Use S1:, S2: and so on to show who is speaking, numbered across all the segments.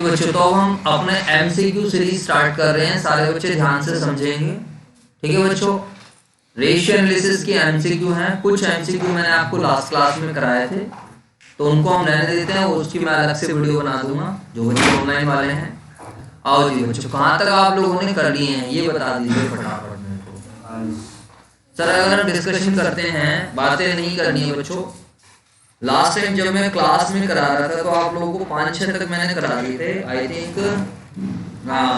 S1: बच्चों तो हम अपने एमसीक्यू सीरीज स्टार्ट कर रहे हैं, सारे बच्चे ध्यान से समझेंगे। ठीक है बच्चों, रेशियो एनालिसिस की एमसीक्यू हैं। कुछ एमसीक्यू मैंने आपको लास्ट क्लास में कराए थे, तो उनको हम रहने देते हैं, उसकी मैं अलग से वीडियो बना दूंगा जो बच्चे ऑनलाइन वाले हैं। आओ जी बच्चों, कहाँ तक आप लोगों ने कर लिए हैं ये बता दीजिए फटाफट मेरे को। सर अगर हम डिस्कशन करते हैं, बातें नहीं करनी है बच्चों। लास्ट टाइम जब मैं क्लास में करा रहा था तो आप लोगों को 5-6 तक मैंने करा दिए थे आई थिंक। हाँ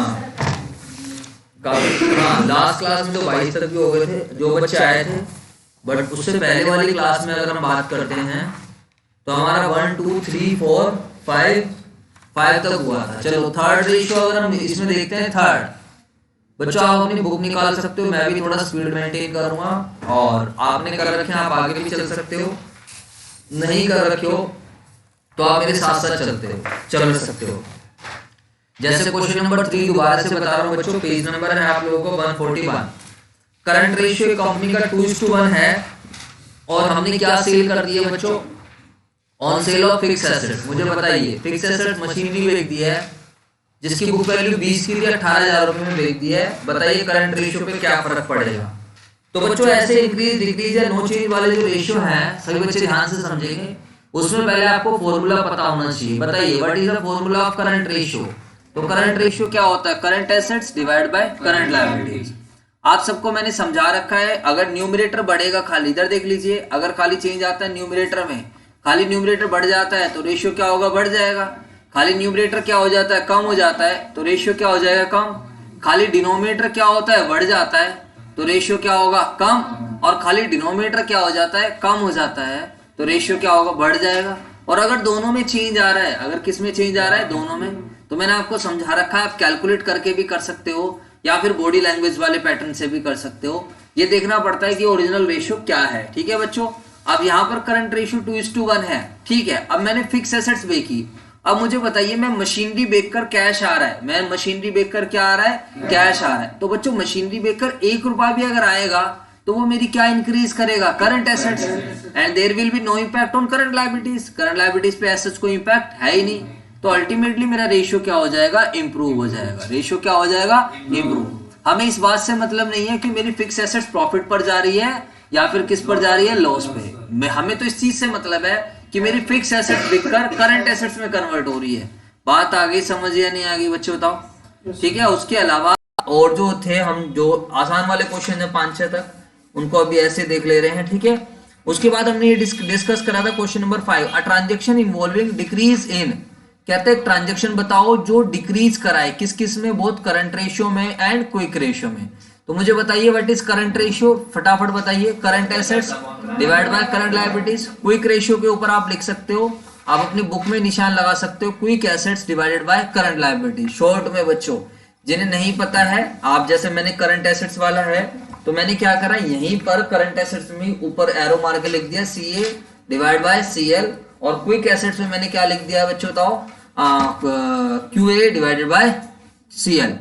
S1: लास्ट क्लास में तो 22 तक भी हो गए थे जो बच्चे आए थे। बट उससे पहले वाली क्लास में अगर हम बात करते हैं तो हमारा 1 2 3 4 5 तक हुआ था। चलो थर्ड रेशियो अगर हम इसमें देखते हैं, थर्ड बच्चों आप अपनी बुक निकाल सकते हो, मैं भी थोड़ा स्पीड मेंटेन करूंगा और आपने कर रखे हैं, आप आगे भी चल सकते हो, नहीं कर रखे हो तो आप मेरे साथ साथ चल सकते हो। जैसे क्वेश्चन नंबर 3 दोबारा से बता रहा हूँ बच्चों, पेज नंबर है आप लोगों को 141। करंट रेशियो कंपनी का 2:1 है और हमने क्या सेल कर दिया बच्चों, on sale of fix assets. मुझे बताइए, फिक्स एसेट मशीनरी बेच दी है जिसकी बुक वैल्यू 20 की थी, 18,000 रुपए में बेच दी है। बताइए करंट रेशियो पे क्या फर्क पड़ेगा। तो बच्चों ऐसे इंक्रीज डिक्रीज या नो चेंज वाले जो रेशियो हैं सभी बच्चे ध्यान से समझेंगे। उसमें पहले आपको फॉर्मूला पता होना चाहिए। बताइए what is the formula of current ratio. तो करंट रेशियो क्या होता है, current assets divide by current liabilities. आप सबको मैंने समझा रखा है। अगर न्यूमरेटर बढ़ेगा, खाली इधर देख लीजिए, अगर खाली चेंज आता है न्यूमरेटर में, खाली न्यूमरेटर बढ़ जाता है तो रेशियो क्या होगा, बढ़ जाएगा। खाली न्यूमरेटर क्या हो जाता है, कम हो जाता है तो रेशियो क्या हो जाएगा, कम। खाली डिनोमिनेटर क्या होता है, बढ़ जाता है तो रेशियो क्या होगा, कम। और खाली डिनोमिनेटर क्या हो जाता है, कम हो जाता है तो रेशियो क्या होगा, बढ़ जाएगा। और अगर दोनों में चेंज आ रहा है, अगर किस में चेंज आ रहा है, दोनों में, तो मैंने आपको समझा रखा है, आप कैलकुलेट करके भी कर सकते हो या फिर बॉडी लैंग्वेज वाले पैटर्न से भी कर सकते हो। ये देखना पड़ता है कि ओरिजिनल रेशियो क्या है। ठीक है बच्चों, अब यहाँ पर करंट रेशियो 2:1 है। ठीक है, अब मैंने फिक्स एसेट्स बेची। अब मुझे बताइए, मैं मशीनरी बेचकर कैश आ रहा है, मैं मशीनरी बेचकर क्या आ रहा है, कैश आ रहा है। तो बच्चों मशीनरी बेचकर 1 रुपया भी अगर आएगा तो वो मेरी क्या इंक्रीज करेगा, current assets. And there will be no impact on current liabilities. Current liabilities पे एसेट्स को इंपैक्ट है ही नहीं, तो अल्टीमेटली मेरा रेशियो क्या हो जाएगा, इंप्रूव हो जाएगा। रेशियो क्या हो जाएगा, इंप्रूव। हमें इस बात से मतलब नहीं है कि मेरी फिक्स एसेट्स प्रॉफिट पर जा रही है या फिर किस पर जा रही है, लॉस पे। हमें तो इस चीज से मतलब है कि मेरी फिक्स एसेट्स बिककर करंट एसेट्स में कन्वर्ट हो रही है। बात आ गई समझ या नहीं आ गई बच्चे, बताओ। ठीक है, उसके अलावा और जो थे, हम जो आसान वाले क्वेश्चन है 5-6 तक, उनको अभी ऐसे देख ले रहे हैं। ठीक है, उसके बाद हमने ये डिस्कस करा था question number 5, a transaction involving decrease in. कहते हैं ट्रांजेक्शन बताओ जो डिक्रीज कराए, किस किस में, बोथ करंट रेशियो में एंड क्विक रेशियो में। तो मुझे बताइए व्हाट इज करंट रेशियो, फटाफट बताइए। Current assets divide by current liabilities. Quick ratio के ऊपर आप लिख सकते हो, आप अपनी बुक में निशान लगा सकते हो, quick assets divided by current liabilities. Short में बच्चों जिन्हें नहीं पता है, आप जैसे मैंने करंट एसेट्स वाला है तो मैंने क्या करा, यहीं पर करंट एसेट्स में ऊपर एरो मार के लिख दिया CA डिवाइड बाय CL, और क्विक एसेट्स में मैंने क्या लिख दिया बच्चों, बताओ, QA डिवाइडेड बाय CL।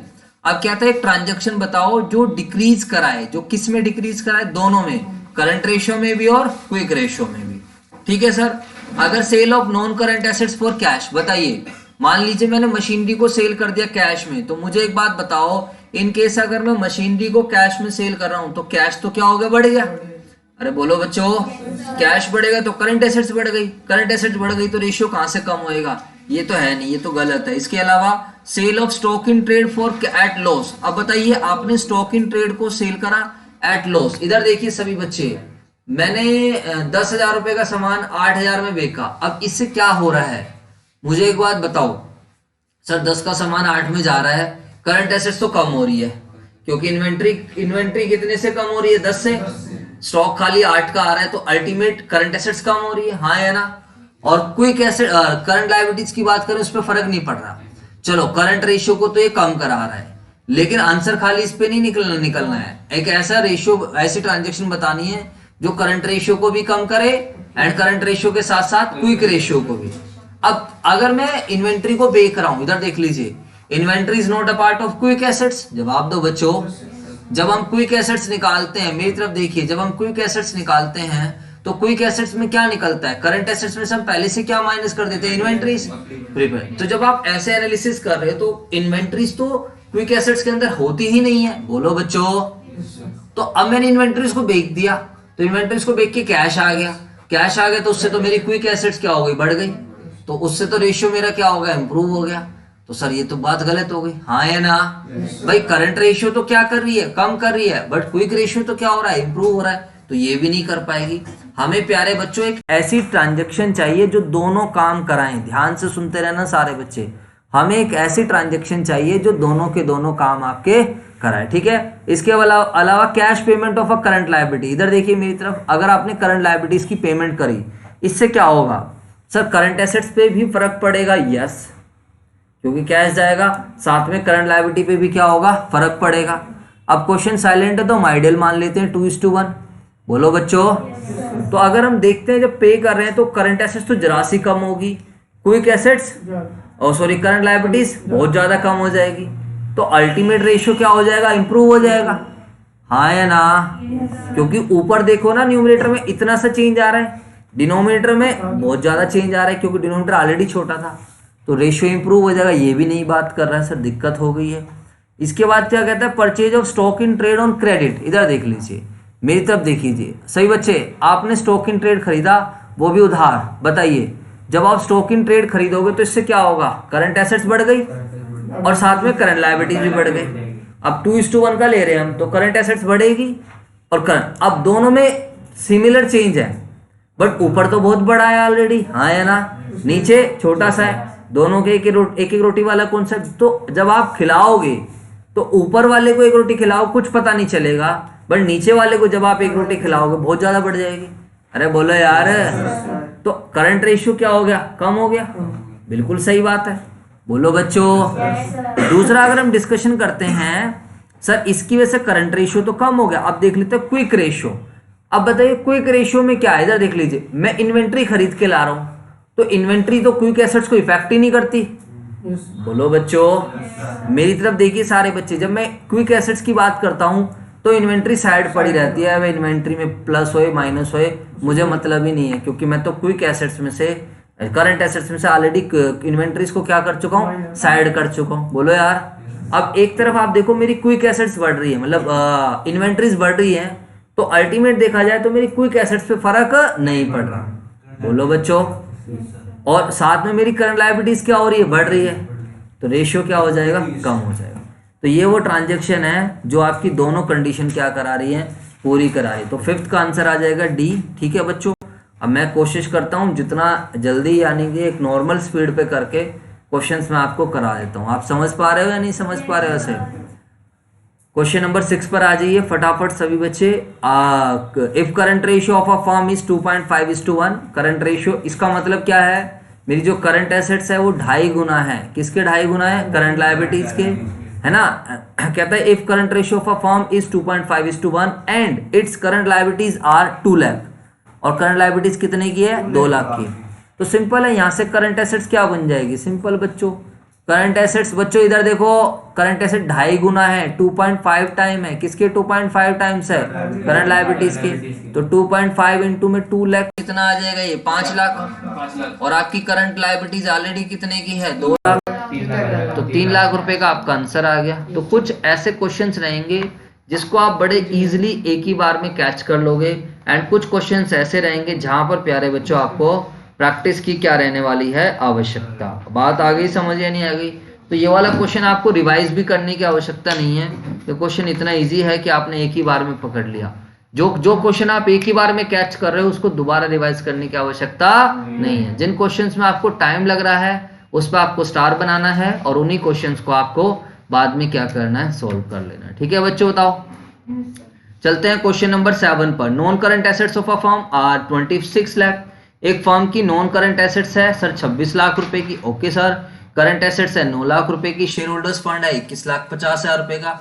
S1: अब कहते हैं ट्रांजैक्शन बताओ जो डिक्रीज कराए, जो किस में डिक्रीज कराए, दोनों में, करंट रेशियो में भी और क्विक रेशियो में भी। ठीक है सर, अगर sale of non current assets for cash, बताइए मान लीजिए मैंने मशीनरी को सेल कर दिया कैश में, तो मुझे एक बात बताओ, इन केस अगर मैं मशीनरी को कैश में सेल कर रहा हूं तो कैश तो क्या हो गया, बढ़ गया। अरे बोलो बच्चों, कैश बढ़ेगा तो करंट एसेट्स बढ़ गई, करंट एसेट्स बढ़ गई तो रेशियो कहां से कम होएगा, ये तो है नहीं, ये तो गलत है। इसके अलावा sale of stock in trade for at loss. अब बताइए आपने स्टॉक इन ट्रेड को सेल करा एट लॉस। इधर देखिए सभी बच्चे, मैंने 10,000 रुपए का सामान 8,000 में बेचा। अब इससे क्या हो रहा है, मुझे एक बात बताओ। सर 10 का सामान 8 में जा रहा है, करंट एसेट्स तो कम हो रही है क्योंकि इन्वेंट्री कितने से कम हो रही है, 10 से। स्टॉक खाली 8 का आ रहा है तो अल्टीमेट करंट एसेट्स कम हो रही है, हाँ है ना। और क्विक एसेट करंट लायबिलिटीज की बात करें, उस पर फर्क नहीं पड़ रहा। चलो करंट रेशियो को तो ये कम करा रहा है, लेकिन आंसर खाली इस पे नहीं निकलना है। एक ऐसा रेशियो, ऐसी ट्रांजेक्शन बतानी है जो करंट रेशियो को भी कम करे एंड करंट रेशियो के साथ साथ क्विक रेशियो को भी। अब अगर मैं इन्वेंट्री को बेच रहा हूं, इधर देख लीजिए, inventory is not a part of quick assets. जवाब दो बच्चों। जब हम क्विक एसेट्स निकालते हैं, मेरी तरफ देखिए, जब हम क्विक एसेट्स निकालते हैं तो क्विक एसेट्स में क्या निकलता है, करंट एसेट्स में से हम पहले से क्या माइनस कर देते हैं, इन्वेंट्रीज, प्रीपेड। तो जब आप ऐसे एनालिसिस कर रहे हो तो इन्वेंट्रीज तो क्विक एसेट्स के अंदर होती ही नहीं है, बोलो बच्चों। तो अब मैंने इन्वेंट्रीज को बेच दिया, तो इन्वेंट्रीज को बेच के कैश आ गया, कैश आ गया तो उससे तो मेरी क्विक एसेट्स क्या हो गई, बढ़ गई, तो उससे तो रेशियो मेरा क्या हो गया, इंप्रूव हो गया। तो सर ये तो बात गलत हो गई, हाँ या ना? भाई करंट रेशियो तो क्या कर रही है, कम कर रही है, बट क्विक रेशियो तो क्या हो रहा है, इंप्रूव हो रहा है, तो ये भी नहीं कर पाएगी। हमें प्यारे बच्चों एक ऐसी ट्रांजैक्शन चाहिए जो दोनों काम कराएं, ध्यान से सुनते रहना सारे बच्चे, हमें एक ऐसी ट्रांजैक्शन चाहिए जो दोनों के दोनों काम आपके कराए, ठीक है। इसके अलावा cash payment of a current liability, इधर देखिए मेरी तरफ, अगर आपने करंट लायबिलिटीज की पेमेंट करी, इससे क्या होगा सर, करंट एसेट्स पे भी फर्क पड़ेगा, यस, क्योंकि कैश जाएगा, साथ में करंट लायबिलिटी पे भी क्या होगा, फर्क पड़ेगा। अब क्वेश्चन साइलेंट है तो हम आइडियल मान लेते हैं 2:1, बोलो बच्चों। तो अगर हम देखते हैं जब पे कर रहे हैं तो करंट एसेट्स तो जरा सी कम होगी, क्विक एसेट्स और सॉरी करंट लायबिलिटीज बहुत ज्यादा कम हो जाएगी, तो अल्टीमेट रेशियो क्या हो जाएगा, इंप्रूव हो जाएगा, हाँ या ना? क्योंकि ऊपर देखो ना न्यूमरेटर में इतना सा चेंज आ रहा है, डिनोमिनेटर में बहुत ज्यादा चेंज आ रहा है, क्योंकि डिनोमिनेटर ऑलरेडी छोटा था, तो रेशियो इंप्रूव हो जाएगा। ये भी नहीं बात कर रहा है सर, दिक्कत हो गई है। इसके बाद क्या कहता है, purchase of stock in trade on credit, इधर देख लीजिए मेरी तरफ देखिए सही बच्चे, आपने स्टॉक इन ट्रेड खरीदा, वो भी उधार, बताइए जब आप स्टॉक इन ट्रेड खरीदोगे तो इससे क्या होगा, करंट एसेट्स बढ़ गई और साथ में करंट लायबिलिटीज भी बढ़ गई। अब 2:1 का ले रहे हैं हम, तो करंट एसेट्स बढ़ेगी और करंट, अब दोनों में सिमिलर चेंज है, बट ऊपर तो बहुत बड़ा है ऑलरेडी, हाँ या ना? नीचे छोटा सा है, दोनों के एक एक रोटी वाला कॉन्सेप्ट। तो जब आप खिलाओगे तो ऊपर वाले को एक रोटी खिलाओ, कुछ पता नहीं चलेगा, बट नीचे वाले को जब आप एक रोटी खिलाओगे बहुत ज्यादा बढ़ जाएगी। अरे बोलो यार, तो करंट रेशियो क्या हो गया, कम हो गया, बिल्कुल सही बात है, बोलो बच्चों। दूसरा अगर हम डिस्कशन करते हैं सर, इसकी वजह से करंट रेशियो तो कम हो गया, अब देख लेते हैं क्विक रेशियो। अब बताइए क्विक रेशियो में क्या है, इधर देख लीजिए, मैं इन्वेंट्री खरीद के ला रहा हूं, तो इन्वेंट्री तो क्विक एसेट्स को इफेक्ट ही नहीं करती, बोलो बच्चों। मेरी तरफ देखिए सारे बच्चे, जब मैं क्विक एसेट्स की बात करता हूं तो इन्वेंट्री साइड पड़ी रहती है, वह इन्वेंट्री में प्लस होए माइनस होए मुझे मतलब ही नहीं है, क्योंकि मैं तो क्विक एसेट्स में से, करंट एसेट्स में से ऑलरेडी इन्वेंट्रीज को क्या कर चुका हूँ, साइड कर चुका हूँ, बोलो यार। अब एक तरफ आप देखो मेरी क्विक एसेट्स बढ़ रही है, मतलब इन्वेंट्रीज बढ़ रही है, तो अल्टीमेट देखा जाए तो मेरी क्विक एसेट्स पे फर्क नहीं पड़ रहा, बोलो बच्चों। और साथ में मेरी करंट लायबिलिटीज क्या हो रही है, बढ़ रही है, तो रेशियो क्या हो जाएगा, कम हो जाएगा। तो ये वो ट्रांजैक्शन है जो आपकी दोनों कंडीशन क्या करा रही है, पूरी करा रही है। तो फिफ्थ का आंसर आ जाएगा डी, ठीक है बच्चों। अब मैं कोशिश करता हूँ जितना जल्दी यानी कि एक नॉर्मल स्पीड पे करके क्वेश्चंस मैं आपको करा देता हूँ। आप समझ पा रहे हो या नहीं समझ पा रहे हो? वैसे क्वेश्चन नंबर 6 पर आ जाइए फटाफट सभी बच्चे। If current ratio of a firm is 2.5:1, current ratio इसका मतलब क्या है, मेरी जो करंट एसेट्स है वो 2.5 गुना है, किसके 2.5 गुना है, करंट लायबिलिटीज के, है ना। कहता है if current ratio of a firm is 2.5:1 and its current liabilities are 2 lakh, और करंट लायबिलिटीज कितने की है, 2 लाख की। तो सिंपल है, यहां से करंट एसेट्स क्या बन जाएगी, सिंपल बच्चों, करंट एसेट्स बच्चों इधर देखो, करंट एसेट 2.5 गुना है, 2.5 टाइम है, किसके 2.5 टाइम्स है, करंट लायबिलिटीज के। तो 2.5 इंटू में 2 लाख कितना आ जाएगा, ये 5 लाख, और आपकी करंट लायबिलिटीज ऑलरेडी कितने की है, 2 लाख, तो 3 लाख रुपए का आपका आंसर आ गया। तो कुछ ऐसे क्वेश्चंस रहेंगे जिसको आप बड़े इजीली एक ही बार में कैच कर लोगे, एंड कुछ क्वेश्चंस ऐसे रहेंगे जहां पर प्यारे बच्चों आपको प्रैक्टिस की क्या रहने वाली है, आवश्यकता। बात आ गई समझ या नहीं आ गई? तो ये वाला क्वेश्चन आपको रिवाइज भी करने की आवश्यकता नहीं है, ये क्वेश्चन इतना इजी है कि आपने एक ही बार में पकड़ लिया। जो क्वेश्चन आप एक ही बार में कैच कर रहे हो उसको दोबारा रिवाइज करने की आवश्यकता नहीं है। जिन क्वेश्चंस में आपको टाइम लग रहा है उस पर आपको स्टार बनाना है, और उन्हीं क्वेश्चंस को आपको बाद में क्या करना है, सोल्व कर लेना है। ठीक है बच्चों, बताओ। चलते हैं क्वेश्चन नंबर 7 पर। Non current assets of a firm are 26 lakh. एक फर्म की नॉन करंट एसेट्स है सर 26 लाख रुपए की, ओके सर। करंट एसेट्स है 9 लाख रुपए की, शेयर होल्डर्स फंड है 21,50,000 रुपए का।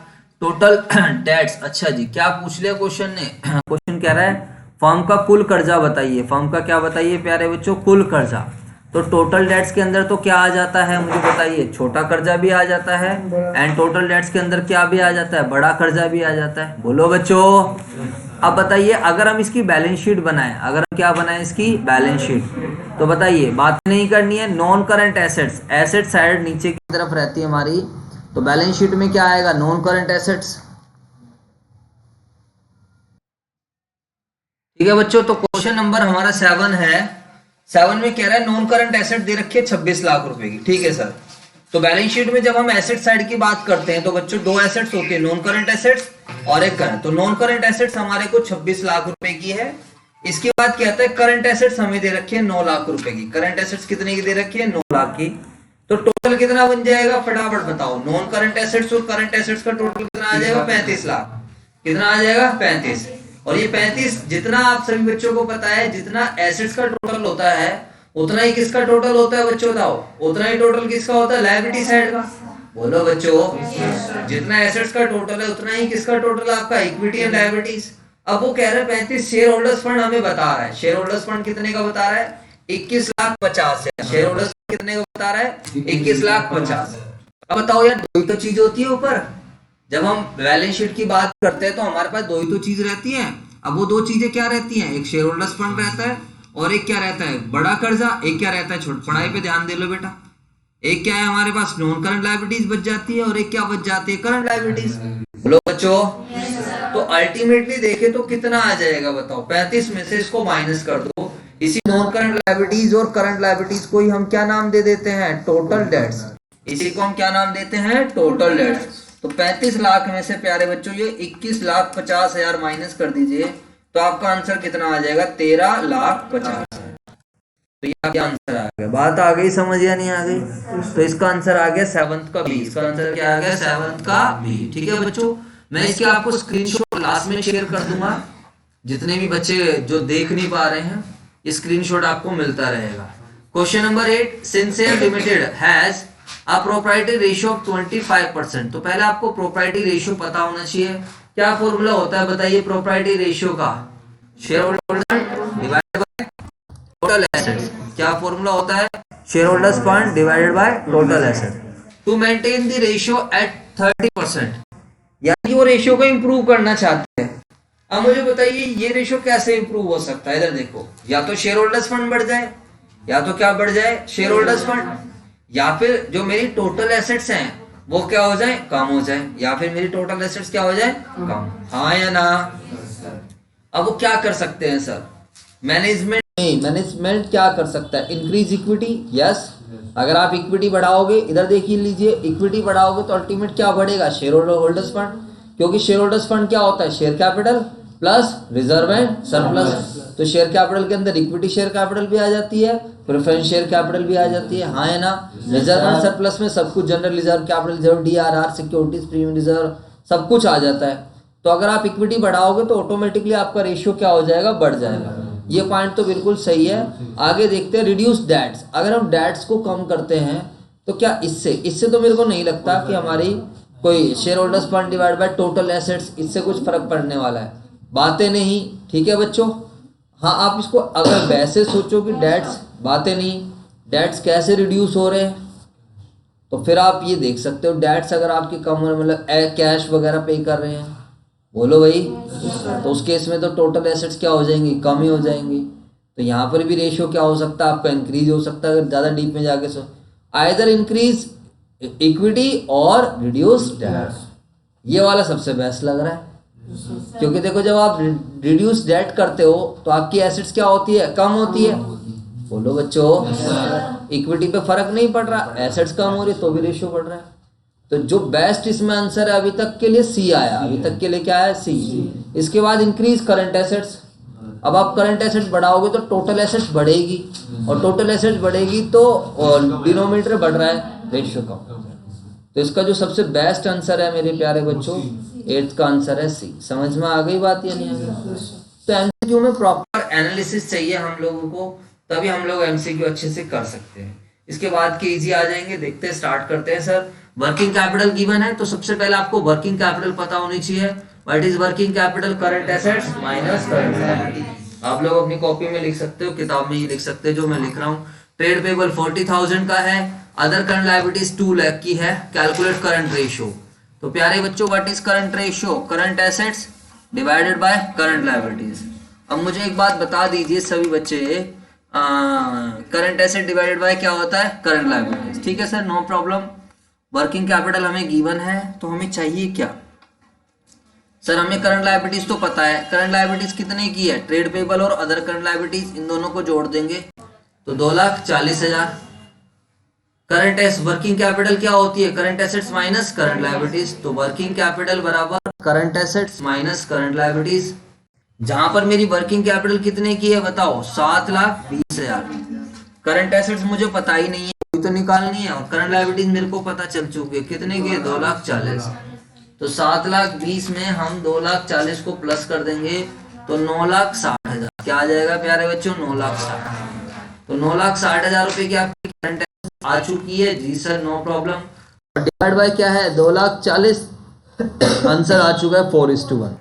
S1: टोटल डेट्स, अच्छा जी क्या पूछ लिया क्वेश्चन ने, क्वेश्चन कह रहा है फर्म का कुल कर्जा बताइए। फर्म का क्या बताइए प्यारे बच्चों, कुल कर्जा। तो टोटल डेट्स के अंदर तो क्या आ जाता है मुझे बताइए, छोटा कर्जा भी आ जाता है, एंड टोटल डेट्स के अंदर क्या भी आ जाता है, बड़ा कर्जा भी आ जाता है, बोलो बच्चों। अब बताइए अगर हम इसकी बैलेंस शीट बनाएं, अगर हम क्या बनाएं इसकी बैलेंस शीट, तो बताइए बात नहीं करनी है। Non current assets, asset side नीचे की तरफ रहती है हमारी, तो बैलेंस शीट में क्या आएगा, नॉन करंट एसेट्स। ठीक है बच्चों, तो क्वेश्चन नंबर हमारा 7 है। 7 में कह रहा है नॉन करंट एसेट दे रखी है 26 लाख रुपए की। ठीक है सर, तो बैलेंस शीट में जब हम एसेट साइड की बात करते हैं तो बच्चों दो एसेट्स होती है, नॉन करंट एसेट्स और एक करंट। तो नॉन करंट एसेट्स हमारे को 26 लाख रुपए की है। इसके बाद क्या आता है, करंट एसेट्स हमें दे रखी है 9 लाख रुपए की। करंट एसेट्स कितने की दे रखी है, 9 लाख की। तो टोटल कितना बन जाएगा, फटाफट बताओ। नॉन करंट एसेट्स और करंट एसेट्स का टोटल कितना आ जाएगा, 35 लाख। कितना आ जाएगा, 35। और ये 35 जितना आप सभी बच्चों को पता है, जितना एसेट्स का टोटल होता है उतना ही किसका टोटल होता है बच्चों, बताओ। उतना ही टोटल किसका होता है, लायबिलिटी साइड का। बोलो बच्चों, जितना एसेट्स का टोटल है उतना ही किसका टोटल, आपका इक्विटी एंड लायबिलिटीज। अब वो कह रहा है 35, शेयर होल्डर्स फंड हमें बता रहा है। शेयर होल्डर्स फंड कितने का बता रहा है, 21,50,000 है। शेयर होल्डर्स कितने का बता रहा है, 21,50,000। अब बताओ यार, दो ही तो चीज होती है ऊपर। जब हम बैलेंस शीट की बात करते हैं तो हमारे पास दो ही तो चीज रहती है। अब वो दो चीजें क्या रहती हैं, एक शेयर होल्डर्स फंड रहता है और एक क्या रहता है, बड़ा कर्जा। एक क्या रहता है, छोटा। पढ़ाई पे ध्यान दे लो बेटा। एक क्या है हमारे पास, नॉन करंट लायबिलिटीज बच जाती है और एक क्या बच जाती है, करंट लायबिलिटीज। बोलो बच्चों, तो अल्टीमेटली देखे तो कितना आ जाएगा बताओ, 35 में से इसको माइनस कर दो। इसी नॉन करंट लायबिलिटीज और करंट लायबिलिटीज को ही हम क्या नाम दे देते हैं, टोटल डेट्स। इसी को हम क्या नाम देते हैं, टोटल डेट्स। तो 35 लाख में से प्यारे बच्चों ये 21,50,000 माइनस कर दीजिए, तो आपका आंसर कितना आ जाएगा, 13,50,000। तो ये आपका आंसर आ गया। बात आ गई समझ या नहीं आ गई? तो इसका आंसर आ गया 7th का बी। इसका आंसर क्या आ गया, 7th का बी। ठीक है बच्चों, मैं इसके आपको स्क्रीनशॉट क्लास में शेयर कर दूंगा। जितने भी बच्चे जो देख नहीं पा रहे हैं, स्क्रीनशॉट आपको मिलता रहेगा। Question number 8, sincere limited has a proprietary ratio of 25%। तो पहले आपको प्रोप्राइटरी रेशियो पता होना चाहिए। क्या फॉर्मूला होता है बताइए प्रोप्राइटरी रेशियो का, share holder divided by total assets. क्या फॉर्मूला होता है, share holders fund divided by total asset to maintain the ratio at 30%। यानी वो रेशियो को इंप्रूव करना चाहते हैं। अब मुझे बताइए ये रेशियो कैसे इंप्रूव हो सकता है। इधर देखो, या तो शेयर होल्डर्स फंड बढ़ जाए, या तो क्या बढ़ जाए, शेयर होल्डर्स फंड, या फिर जो मेरी टोटल एसेट्स हैं वो क्या हो जाए, कम हो जाए, या फिर मेरी टोटल एसेट्स क्या हो जाए, कम। हाँ या ना? अब वो क्या कर सकते हैं सर, मैनेजमेंट क्या कर सकता है, इंक्रीज इक्विटी। यस, अगर आप इक्विटी बढ़ाओगे, इधर देखिए लीजिए, इक्विटी बढ़ाओगे तो अल्टीमेट क्या बढ़ेगा, शेयर होल्डर्स फंड। क्योंकि शेयर होल्डर्स फंड क्या होता है, share capital plus reserve and surplus. तो शेयर कैपिटल के अंदर इक्विटी शेयर कैपिटल भी आ जाती है, प्रेफरेंस शेयर कैपिटल भी आ जाती है। हाँ है ना? रिजर्व एंड सरप्लस में सब कुछ, general reserve, capital reserve, DRR, securities, premium reserve, सब कुछ आ जाता है। तो अगर आप इक्विटी बढ़ाओगे तो ऑटोमेटिकली आपका रेशियो क्या हो जाएगा, बढ़ जाएगा। ये पॉइंट तो बिल्कुल सही है। आगे देखते हैं, रिड्यूस डेट्स। अगर हम डेट्स को कम करते हैं तो क्या इससे तो मेरे को नहीं लगता कि हमारी कोई share holders fund divide by total assets, इससे कुछ फर्क पड़ने वाला है। बातें नहीं, ठीक है बच्चों। हाँ, आप इसको अगर वैसे सोचो कि डेट्स, बातें नहीं, डेट्स कैसे रिड्यूस हो रहे हैं, तो फिर आप ये देख सकते हो, डेट्स अगर आपके कम हो रहे, मतलब कैश वगैरह पे कर रहे हैं, बोलो भाई, तो उस केस में तो टोटल एसेट्स क्या हो जाएंगी, कम ही हो जाएंगी। तो यहाँ पर भी रेशियो क्या हो सकता है, आपका इंक्रीज हो सकता है। अगर ज़्यादा डीप में जाके सो, आइदर इंक्रीज इक्विटी और रिड्यूस डेट। ये वाला सबसे बेस्ट लग रहा है, क्योंकि देखो जब आप रिड्यूस डेट करते हो तो आपकी एसेट्स क्या होती है, कम होती है। बोलो बच्चों, इक्विटी पे फर्क नहीं पड़ रहा, एसेट्स कम हो रही तो भी रेशियो बढ़ रहा है। तो जो बेस्ट इसमें आंसर है अभी तक के लिए सी आया, अभी तक के लिए क्या है, सी। इसके बाद इंक्रीज करंट एसेट्स। अब आप करंट एसेट्स बढ़ाओगे तो टोटल एसेट्स बढ़ेगी, और टोटल एसेट्स बढ़ेगी तो डिनोमिनेटर बढ़ रहा है, रेशियो कम। तो इसका जो सबसे बेस्ट आंसर है मेरे प्यारे बच्चों, 8th का आंसर है सी। समझ में आ गई बात या नहीं आ गई? तो एमसीक्यू में प्रॉपर एनालिसिस चाहिए हम लोगों को, तभी हम लोग एमसीक्यू अच्छे से कर सकते हैं। इसके बाद के इजी आ जाएंगे। देखते हैं, स्टार्ट करते हैं सर। वर्किंग कैपिटल गिवन है, तो सबसे पहले आपको वर्किंग कैपिटल पता होनी चाहिए। What is working capital, current assets minus current liability. आप लोग अपनी कॉपी में लिख सकते हो, किताब में ही लिख सकते हो जो मैं लिख रहा हूँ। ट्रेड पेबल 40,000 का है, अदर करंट लायबिलिटीज 2 लाख की है। Calculate current ratio. तो प्यारे बच्चों, what is current ratio, current assets divided by current liabilities. अब मुझे एक बात बता दीजिए सभी बच्चे, करंट एसेट डिवाइडेड बाय क्या होता है? Current liabilities. ठीक है sir, no problem. Working capital हमें गिवन है, तो हमें चाहिए क्या? सर हमें करंट लायबिलिटीज तो पता है। करंट लायबिलिटीज कितने की है? ट्रेड पेबल और अदर करंट लायबिलिटीज, इन दोनों को जोड़ देंगे तो 2,40,000। करंट एस वर्किंग कैपिटल क्या होती है? Current assets minus current liabilities. तो वर्किंग कैपिटल बराबर current assets minus current liabilities. जहां पर मेरी वर्किंग कैपिटल कितने की है बताओ? 7,20,000। करंट एसेट्स मुझे पता ही नहीं है, कोई तो निकालनी है, और करंट लायबिलिटीज मेरे को पता चल चुकी है कितने की है? 2,40,000। तो 7,20,000 में हम 2,40,000 को प्लस कर देंगे तो 9,60,000। क्या आ जाएगा प्यारे बच्चों? 9,60,000। तो 9,60,000 रुपए की आपकी करंट एसेट्स आ चुकी है। जी सर, नो प्रॉब्लम। और डिवाइड बाय क्या है? 2,40,000। आंसर आ चुका है 4:1।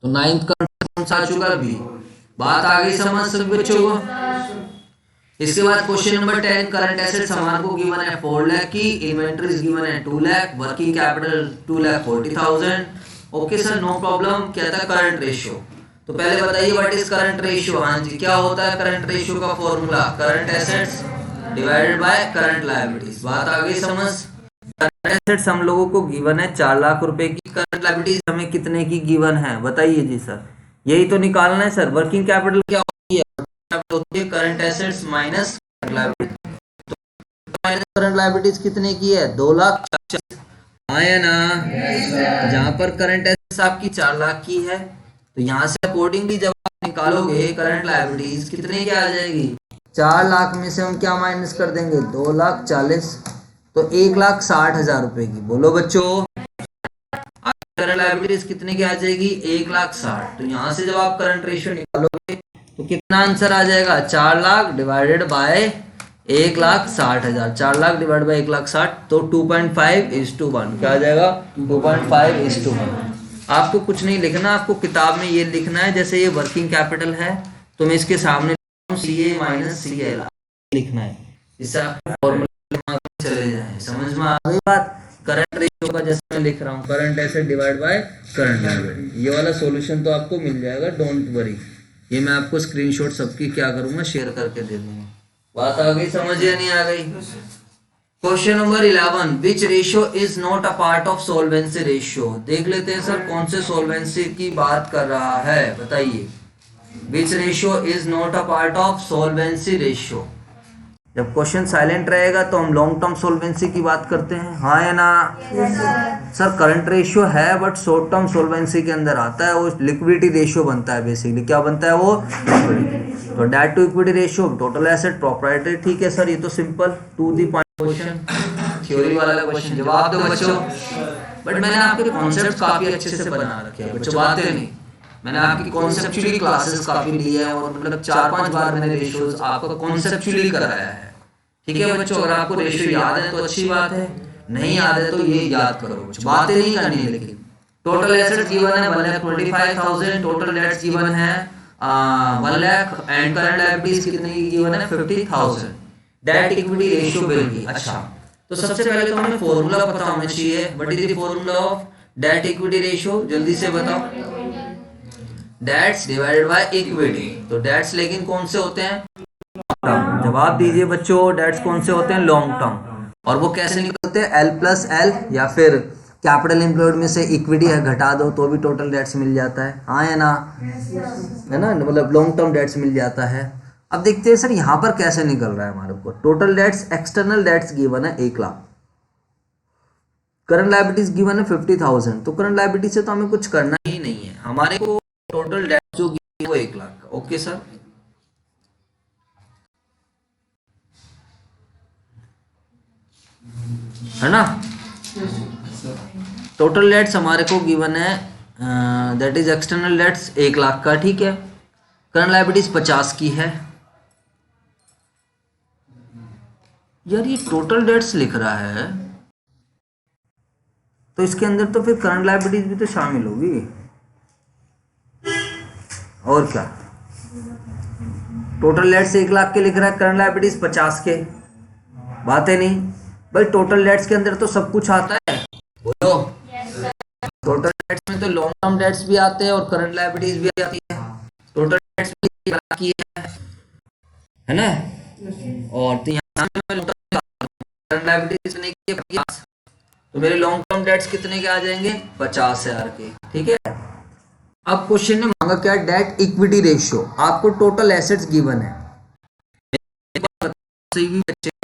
S1: तो 9th का कौन सा आ चुका है? बी। बात आ गई समझ सब बच्चों को? इसके बाद क्वेश्चन नंबर 10, करंट एसेट्स हमारे को गिवन है 4 लाख की, इन्वेंटरीज गिवन है 2 lakh, working capital 2,40,000। Okay sir, no problem. क्या था? Current ratio. तो पहले बताइए व्हाट इज करंट रेशियो? हाँ जी, क्या होता है करंट रेशियो का formula? Current assets divided by current liabilities. बात आ गई समझ? करंट एसेट्स हम लोगों को गिवन है 4 लाख रुपए की, करंट लायबिलिटीज हमें कितने की गिवन है बताइए जी सर? यही तो निकालना है सर। वर्किंग कैपिटल क्या होती है? Current assets minus current liabilities. तो माइनस करंट लायबिलिटीज कितने की है? 2,40,000। आया ना? जहां पर करंट एसेट्स आपकी 4 लाख की है, तो यहाँ से अकॉर्डिंगली जब आप निकालोगे करंट लायबिलिटीज कितने की आ जाएगी? 4 लाख में से हम क्या माइनस कर देंगे? 2,40,000। तो 1,60,000 रुपए की। बोलो बच्चों, करंट लायबिलिटीज कितने की आ जाएगी? 1,60,000। तो यहाँ से जब आप करंट रेशियो निकालोगे तो कितना आंसर आ जाएगा? 4 lakh divided by 1,60,000। 4 lakh divide by 1,60,000, तो 2.5:1। क्या आ जाएगा? 2.5:1। आपको कुछ नहीं लिखना, आपको किताब में ये लिखना है जैसे ये वर्किंग कैपिटल है तो मैं इसके सामने CA माइनस CL लिखना है, इससे आपको फॉर्मूला चले जाए। समझ में आ गई बात? करंट रेशियो का जैसे मैं लिख रहा हूँ, current asset divide by current liability, ये वाला सॉल्यूशन तो आपको मिल जाएगा, डोंट वरी। ये मैं आपको स्क्रीनशॉट सबकी क्या करूंगा? शेयर करके दे दूंगा। बात आ गई समझ या नहीं आ गई? Question number 11, which ratio is not a part of solvency ratio. देख लेते हैं सर कौन से सोल्वेंसी की बात कर रहा है, बताइए। Which ratio is not a part of solvency ratio. जब क्वेश्चन साइलेंट रहेगा तो हम लॉन्ग टर्म सोल्वेंसी की बात करते हैं, हाँ या ना? सर करंट रेशियो है बट शॉर्ट टर्म सोल्वेंसी के अंदर आता है, वो लिक्विडिटी रेशियो बनता है। बेसिकली क्या बनता है वो? लिक्विडिटी। तो debt to equity ratio, total asset, proprietary. ठीक है सर, ये तो simple to the point question, theory वाला क्वेश्चन। जवाब दो बच्चों। बट मैंने आपके कॉन्सेप्ट काफी अच्छे से बना रखे हैं बच्चों, बातें नहीं। मैंने आपकी कॉन्सेप्चुअली क्लासेस काफी ली है और मतलब 4-5 बार मैंने रेशियोज आपको कॉन्सेप्चुअली कराया है। ठीक है बच्चों, अगर आपको रेशियो याद है तो अच्छी बात है, नहीं याद है तो ये याद करो बच्चों, बातें नहीं करनी है। लेकिन टोटल एसेट्स गिवन है 1,25,000, टोटल डेट्स गिवन है 1 लाख, एंड करंट लायबिलिटीज कितनी गिवन है? 50,000। Date equity ratio will be. अच्छा, तो सबसे पहले तो हमें फॉर्मूला पता होना चाहिए। What is the formula of debt equity ratio? जल्दी से बताओ। Debts divided by equity. तो डेट्स लेकिन कौन से होते हैं? जवाब दीजिए बच्चों, डेट्स कौन से होते हैं? Long term. और वो कैसे निकलते हैं? L+L, या फिर कैपिटल एम्प्लॉयड में से इक्विटी है घटा दो तो भी टोटल डेट्स मिल जाता है, हाँ या ना? है ना, मतलब लॉन्ग टर्म डेट्स मिल जाता है। अब देखते हैं सर यहाँ पर कैसे निकल रहा है हमारे को। Total debts, external debts given है 1 लाख, करंट लायबिलिटीज गिवन है 50,000। तो करंट लायबिलिटी से तो हमें कुछ करना ही नहीं है, हमारे को टोटल डेट्स जो गिवन है वो 1 लाख। ओके सर, है ना? टोटल डेट्स हमारे को गिवन है, that is external debts 1 lakh का। ठीक है, करंट लायबिलिटीज 50 की है। यार ये टोटल डेट्स लिख रहा है तो इसके अंदर तो फिर करंट लायबिलिटीज भी तो शामिल होगी, और क्या? टोटल डेट्स 1 लाख के लिख रहा है, करंट लायबिलिटीज 50 के। बातें नहीं भाई, टोटल डेट्स के अंदर तो सब कुछ आता है। बोलो, टोटल डेट्स में तो लॉन्ग लॉन्ग टर्म डेट्स भी आते हैं और करंट लायबिलिटीज भी आती है, टोटल डेट्स भी की है ना। और तो यहाँ करंट लायबिलिटीज कितने की 50, तो मेरे लॉन्ग टर्म डेट्स कितने के आ जाएंगे 50,000 के। ठीक है, अब क्वेश्चन ने मांगा क्या, डेट इक्विटी रेशियो। आपको टोटल एसेट्स गिवन है,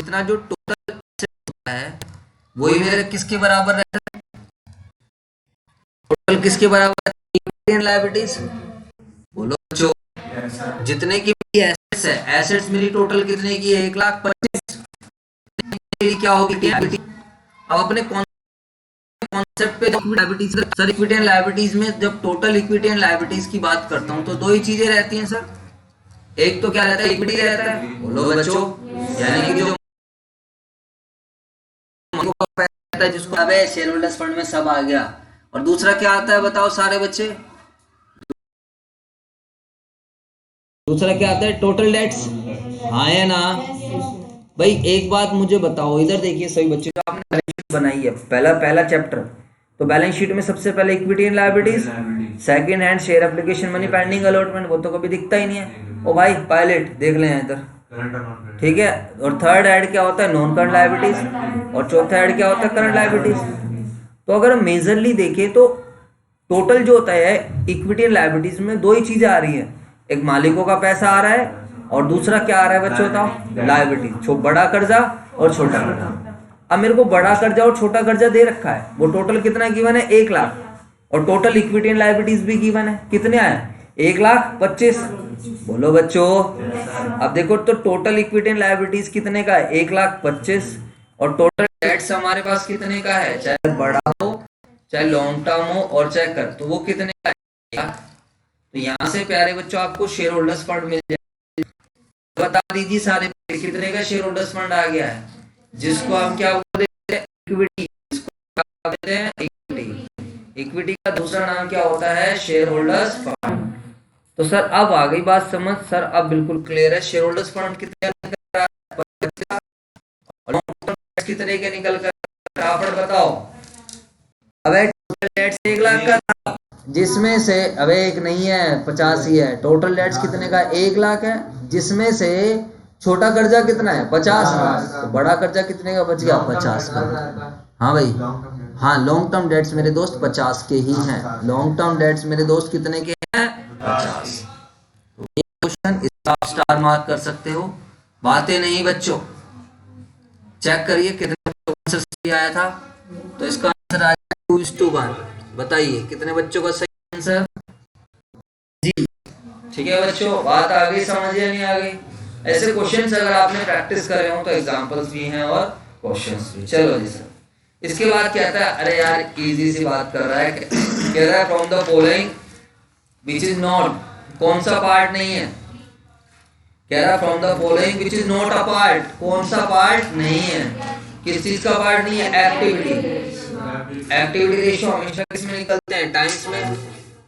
S1: इतना जो टोटल एसेट्स है वही मेरे किसके बराबर रहता है, टोटल किसके बराबर है, इक्विटी एंड लायबिलिटीज। बोलो बच्चों, जितने की मेरी एसेट्स है, एसेट्स मेरी टोटल कितने की है 1,25,000, क्या होगी। अब अपने कॉन्सेप्ट पे liabilities, sir equity and liabilities में जब टोटल इक्विटी एंड लायबिलिटीज की बात करता हूं तो दो ही चीजें रहती हैं सर, एक तो क्या रहता है, इक्विटी रहता है। बोलो बच्चों, यानी कि जो रहता है जिसको अब शेयर होल्डर्स फंड में सब आ गया, और दूसरा क्या आता है बताओ सारे बच्चे, दूसरा क्या आता है, टोटल डेट्स। हाँ है ना भाई। एक बात मुझे बताओ, इधर देखिए सभी बच्चे, जो आपने बैलेंस शीट बनाई है, पहला चैप्टर, तो बैलेंस शीट में सबसे पहले equity and liabilities, second hand share application money pending allotment, वो तो कभी दिखता ही नहीं है। ओ भाई पायलट देख ले इधर, ठीक है। और थर्ड हेड क्या होता है, नॉन करंट लायबिलिटीज, और चौथा हेड क्या होता है, करंट लायबिलिटीज। तो अगर हम मेजरली देखें तो टोटल जो होता है इक्विटी एंड लायबिलिटीज में दो ही चीजें आ रही हैं, एक मालिकों का पैसा आ रहा है और दूसरा क्या आ रहा है बच्चों बताओ, लायबिलिटी, बड़ा कर्जा और छोटा कर्जा। अब मेरे को बड़ा कर्जा और छोटा कर्जा दे रखा है, वो टोटल कितना गिवन है 1,00,000, और टोटल इक्विटी एंड लायबिलिटीज भी गिवन है, कितने आए 1,25,000। बोलो बच्चों, अब देखो तो टोटल इक्विटी एंड लायबिलिटीज कितने का है 1,25,000, और टोटल डेट्स हमारे पास कितने का है, चाहे बड़ा हो चाहे लॉन्ग टर्म हो और चाहे कर, तो वो कितने का है। तो यहाँ से प्यारे बच्चों आपको शेयर होल्डर्स फंड मिल जाए, बता दीजिए सारे कितने का शेयर होल्डर्स फंड आ गया है, जिसको हम क्या बोलते हैं इक्विटी, जिसको बोलते हैं इक्विटी। इक्विटी का दूसरा नाम क्या होता है, शेयर होल्डर्स फंड। तो सर अब आ गई बात समझ, सर अब बिल्कुल क्लियर है, शेयर होल्डर्स फंड कितने कितने के निकल कर आप बताओ। अब टोटल डेट्स 1,00,000 का था, जिसमें से अब एक नहीं है 50 ही है, टोटल डेट्स कितने का 1,00,000 है, जिसमें से छोटा कर्जा कितना है 50,000, तो बड़ा कर्जा कितने का बच गया 50 का। हाँ भाई, हाँ लॉन्ग टर्म डेट्स मेरे दोस्त 50 के ही हैं, लॉन्ग टर्म डेट्स मेरे दोस्त कितने के हैं 50। ये क्वेश्चन इसका आप स्टार मार्क कर सकते हो, बातें नहीं बच्चों, चेक करिए कितने आंसर सही आया था। तो इसका आंसर आया 2:1। बताइए कितने बच्चों का सही आंसर जी। ठीक है बच्चों, बात आ गई समझ या नहीं आ गई। ऐसे क्वेश्चंस अगर आपने प्रैक्टिस करे हो तो एग्जांपल्स भी हैं और क्वेश्चंस भी। चलो जी सर, इसके बाद कहता है, अरे यार इजी सी बात कर रहा है, कह रहा है from the following which is not, कौन सा पार्ट नहीं है, कह रहा है from the following which is not a part, कौन सा पार्ट नहीं है, किस चीज का पार्ट नहीं है, एक्टिविटी। एक्टिविटी रेशियो हमेशा किसमें निकलते हैं, टाइम्स में,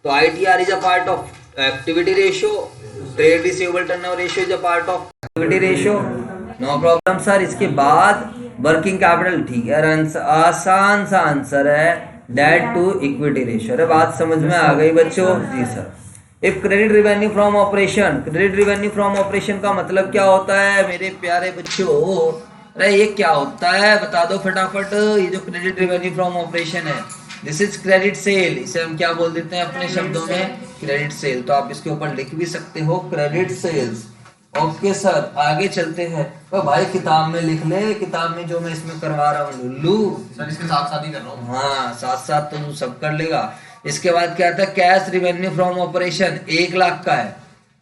S1: तो ITR is a part of activity ratio, trade receivable turnover ratio is a part of activity ratio, no problem sir. इसके बाद वर्किंग कैपिटल, ठीक है, आसान सा आंसर है डेट टू इक्विटी रेशियो। अरे बात समझ में आ गई बच्चों जी sir. If credit revenue from operation, credit revenue from operation का मतलब क्या होता है मेरे प्यारे बच्चों, अरे ये क्या होता है बता दो फटाफट। ये जो क्रेडिट रिवेन्यू फ्रॉम ऑपरेशन है, दिस इज क्रेडिट सेल, इसे हम क्या बोल देते हैं अपने शब्दों में, क्रेडिट सेल। तो आप इसके ऊपर लिख भी सकते हो क्रेडिट सेल्स। ओके सर, आगे चलते हैं। तो भाई किताब में लिख ले, किताब में जो मैं इसमें करवा रहा हूँ लुल्लू
S2: सर, इसके साथ साथ ही कर रहा हूँ।
S1: हाँ साथ साथ तो तू सब कर लेगा। इसके बाद क्या था, कैश रिवेन्यू फ्रॉम ऑपरेशन 1,00,000 का है,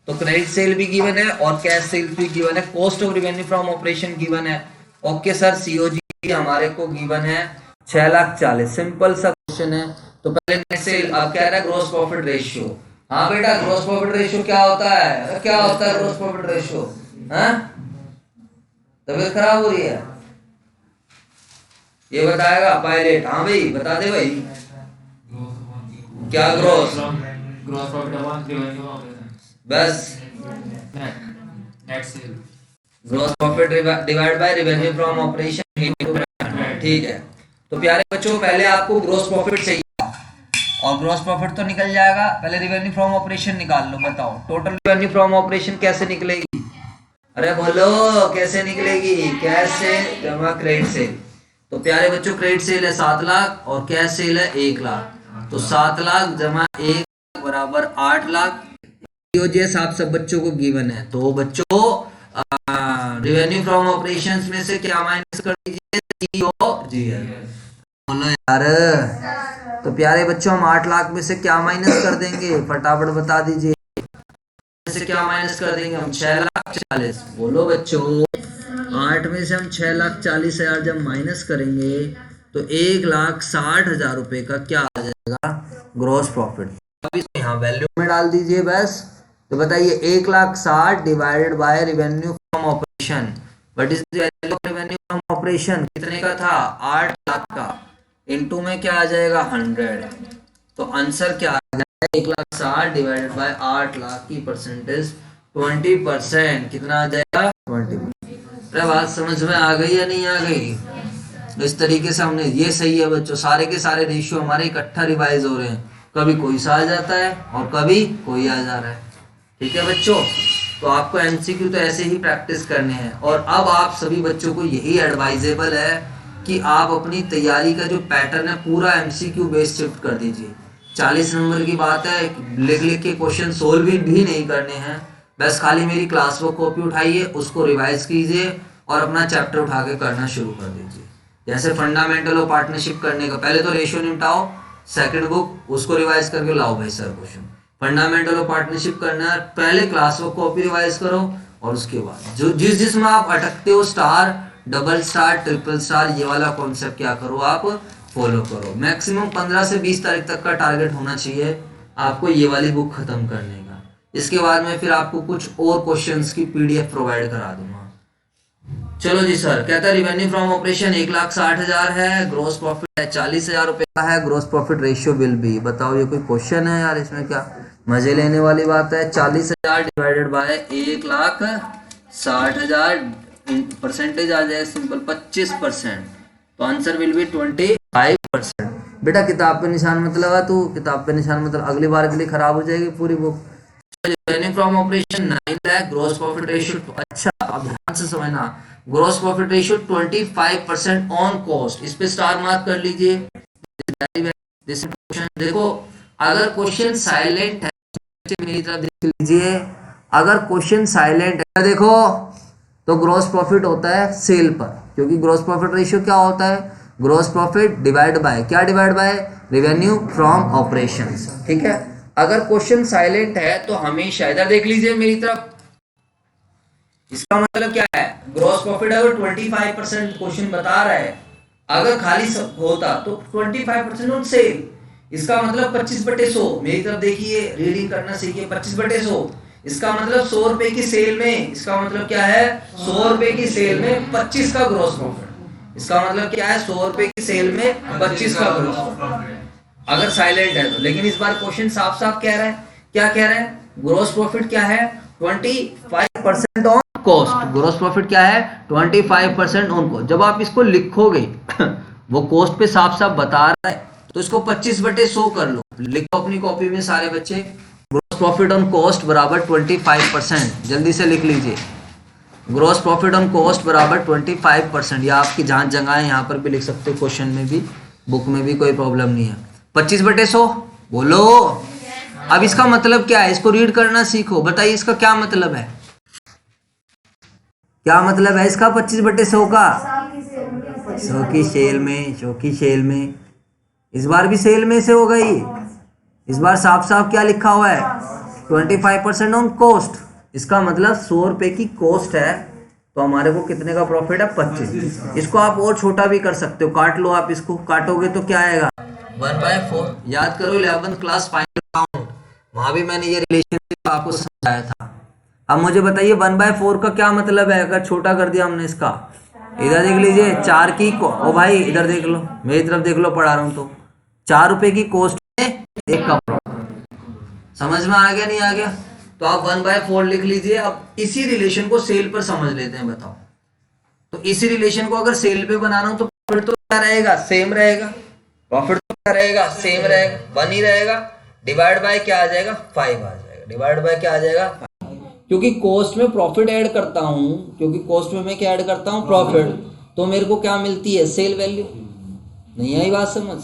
S1: तो क्रेडिट सेल भी गिवन है और कैश सेल भी गिवन है, cost of revenue from operation given है। ओके सर, सीओजी हमारे को गिवन है 6,40,000। सिंपल सा क्वेश्चन है। तो पहले नेट सेल, अब क्या है ग्रोस प्रॉफिट रेशियो। हाँ बेटा, ग्रोस प्रॉफिट रेशियो क्या होता है, क्या होता है ग्रोस प्रॉफिट रेशियो। हाँ तबीयत खराब हो रही है, ये बताएगा पायलट। हाँ भाई बता दे भाई, क्या ग्रोस प्रॉफिट, बस
S2: net sale,
S1: gross profit divide by revenue from operation. ठीक है, तो प्यारे बच्चों पहले आपको ग्रोस प्रॉफिट चाहिए और ग्रॉस प्रॉफिट तो निकल जाएगा। पहले रिवेन्यू फ्रॉम ऑपरेशन निकाल लो, बताओ टोटल रिवेन्यू फ्रॉम ऑपरेशन कैसे निकलेगी? अरे बोलो कैसे निकलेगी? कैश से जमा क्रेडिट सेल। तो प्यारे बच्चों क्रेडिट सेल है 7 लाख और कैश सेल है 1 लाख। तो 7 लाख जमा 1 लाख बराबर 8 लाख। आप सब बच्चों को गिवन है। तो बच्चों रिवेन्यू फ्रॉम ऑपरेशंस में से क्या माइनस कर दीजिए? COGL। बोलो यार। तो प्यारे बच्चों हम 8 लाख में से क्या माइनस कर देंगे? फटाफट बता दीजिए। से क्या माइनस कर देंगे हम? 6,40,000। बोलो बच्चों 8 में से हम 6,40,000 जब माइनस करेंगे तो 1,60,000 रुपए का क्या आ जाएगा? Gross profit. अब इसको यहाँ वैल्यू में डाल दीजिए बस। तो बताइए 1,60,000 divided by revenue from operation. What is the value of revenue from operation? कितने का था? 8 लाख का। इनटू में क्या आ जाएगा? 100। तो आंसर क्या आ जाएगा? 1,60,000 डिवाइडेड बाय 8 लाख की परसेंटेज 20%। कितना आ जाएगा? 20। अरे बात समझ में आ गई या नहीं आ गई? तो इस तरीके से हमने, ये सही है बच्चों, सारे के सारे रेशियो हमारे इकट्ठा रिवाइज हो रहे हैं। कभी कोई सा आ जाता है और कभी कोई आ जा रहा है। ठीक है बच्चों, तो आपको एमसीक्यू तो ऐसे ही प्रैक्टिस करने हैं। और अब आप सभी बच्चों को यही एडवाइजेबल है कि आप अपनी तैयारी का जो पैटर्न है पूरा एमसीक्यू बेस्ड शिफ्ट कर दीजिए। 40 नंबर की बात है, लिख लिख के क्वेश्चन सोल्व भी नहीं करने हैं। बस खाली मेरी क्लास वर्क कॉपी उठाइए, उसको रिवाइज कीजिए और अपना चैप्टर उठा के करना शुरू कर दीजिए। जैसे फंडामेंटल ऑफ पार्टनरशिप करने का पहले तो रेशियो निपटाओ, सेकंड बुक उसको रिवाइज करके लाओ भाई sir question. Fundamental of partnership करना है, पहले क्लास वर्क कॉपी रिवाइज करो और उसके बाद जो जिसमें आप अटकते हो, star, double star, triple star, ये वाला कॉन्सेप्ट क्या करो आप फॉलो करो। मैक्सिमम 15 से 20 तारीख तक का टारगेट होना चाहिए आपको ये वाली बुक खत्म करने का। इसके बाद में फिर आपको कुछ और क्वेश्चंस की पीडीएफ प्रोवाइड करा दूंगा। चलो जी सर, कहता है रिवेन्यू फ्रॉम ऑपरेशन 1,60,000 है, ग्रॉस प्रॉफिट है 40,000 रुपए का है, gross profit ratio will be. बताओ ये कोई क्वेश्चन है यार? इसमें क्या मजे लेने वाली बात है? 40,000 डिवाइडेड बाय 1,60,000 परसेंटेज आ जाए सिंपल 25%। तो आंसर विल बी 25%। बेटा किताब पे निशान मत लगा तू, किताब पे निशान मतलब अगली बार के लिए खराब हो जाएगी पूरी book. Revenue from operation 9 lakh, gross profit ratio, अच्छा अब ध्यान से समझना, gross profit ratio 25% on cost. इस पे स्टार मार्क कर लीजिए। देखो अगर क्वेश्चन साइलेंट है, मेरी तरफ देख लीजिए, अगर क्वेश्चन साइलेंट है देखो तो ग्रॉस प्रॉफिट होता है सेल पर, क्योंकि ग्रॉस प्रॉफिट रेशियो क्या होता है? ग्रॉस प्रॉफिट डिवाइड बाय क्या? Divide by revenue from operations. ठीक है, अगर क्वेश्चन साइलेंट है तो हमेशा इधर देख लीजिए मेरी तरफ। इसका मतलब क्या है? ग्रॉस प्रॉफिट अगर 25% क्वेश्चन बता रहा है, अगर खाली होता तो 25% ऑन सेल। इसका मतलब 25/100। मेरी तरफ देखिए, रीडिंग करना सीखिए। 25/100 इसका मतलब 100 रुपए की सेल में, इसका मतलब क्या है? 100 रुपए की सेल में 25 का ग्रॉस प्रॉफिट। इसका मतलब क्या है? 100 रुपए की सेल में 25 का ग्रॉस प्रॉफिट अगर साइलेंट है तो। लेकिन इस बार क्वेश्चन साफ साफ कह रहा है, क्या कह रहा है? ग्रॉस प्रॉफिट क्या है? 25% ऑन कॉस्ट। ग्रॉस प्रॉफिट क्या है? 25% ऑन कॉस्ट। जब आप इसको लिखोगे वो कॉस्ट पे साफ साफ बता रहा है, तो इसको 25/100 कर लो, लिखो अपनी कॉपी में सारे बच्चे। ग्रॉस प्रॉफिट ऑन कॉस्ट बराबर 25%। जल्दी से लिख लीजिए, ग्रॉस प्रॉफिट ऑन कॉस्ट बराबर 25%। या आपकी जहां जगह है यहाँ पर भी लिख सकते हो, क्वेश्चन में भी, बुक में भी, कोई प्रॉब्लम नहीं है। 25/100 बोलो। अब इसका मतलब क्या है? इसको रीड करना सीखो। बताइए इसका क्या मतलब है? क्या मतलब है इसका 25/100 का? 100 की सेल में, 100 की सेल में। इस बार भी सेल में से हो गई। इस बार साफ साफ क्या लिखा हुआ है? 25% ऑन कॉस्ट। इसका मतलब 100 रुपए की कॉस्ट है, तो हमारे को कितने का प्रॉफिट है? 25। इसको आप और छोटा भी कर सकते हो, काट लो आप। इसको काटोगे तो क्या आएगा? 1/4। याद करो 11th क्लास फाइनल काउंट, वहां भी मैंने ये रिलेशनशिप आपको समझाया था। अब मुझे बताइए 1/4 का क्या मतलब है? अगर छोटा कर दिया हमने इसका, इधर देख लीजिए, 4 की ओ भाई इधर देख लो, मेरी तरफ देख लो, पढ़ा रहा हूं तो 4 रुपए की कॉस्ट में 1 का प्रॉफिट। समझ में आ गया नहीं आ गया? तो आप 1/4 लिख लीजिए। अब इसी रिलेशन को सेल पर समझ लेते हैं। बताओ, तो इसी रिलेशन को अगर सेल पे बनाना हो तो प्रॉफिट तो क्या रहेगा? सेम रहेगा। प्रॉफिट तो रहेगा, सेम रहेगा, 1 ही रहेगा। डिवाइड बाय क्या आ जाएगा, 5 आ जाएगा। डिवाइड बाय क्या आ जाएगा, क्योंकि कॉस्ट में प्रॉफिट ऐड करता हूं, क्योंकि कॉस्ट में मैं क्या ऐड करता हूं, प्रॉफिट, तो मेरे को क्या मिलती है, सेल वैल्यू। नहीं आई बात समझ।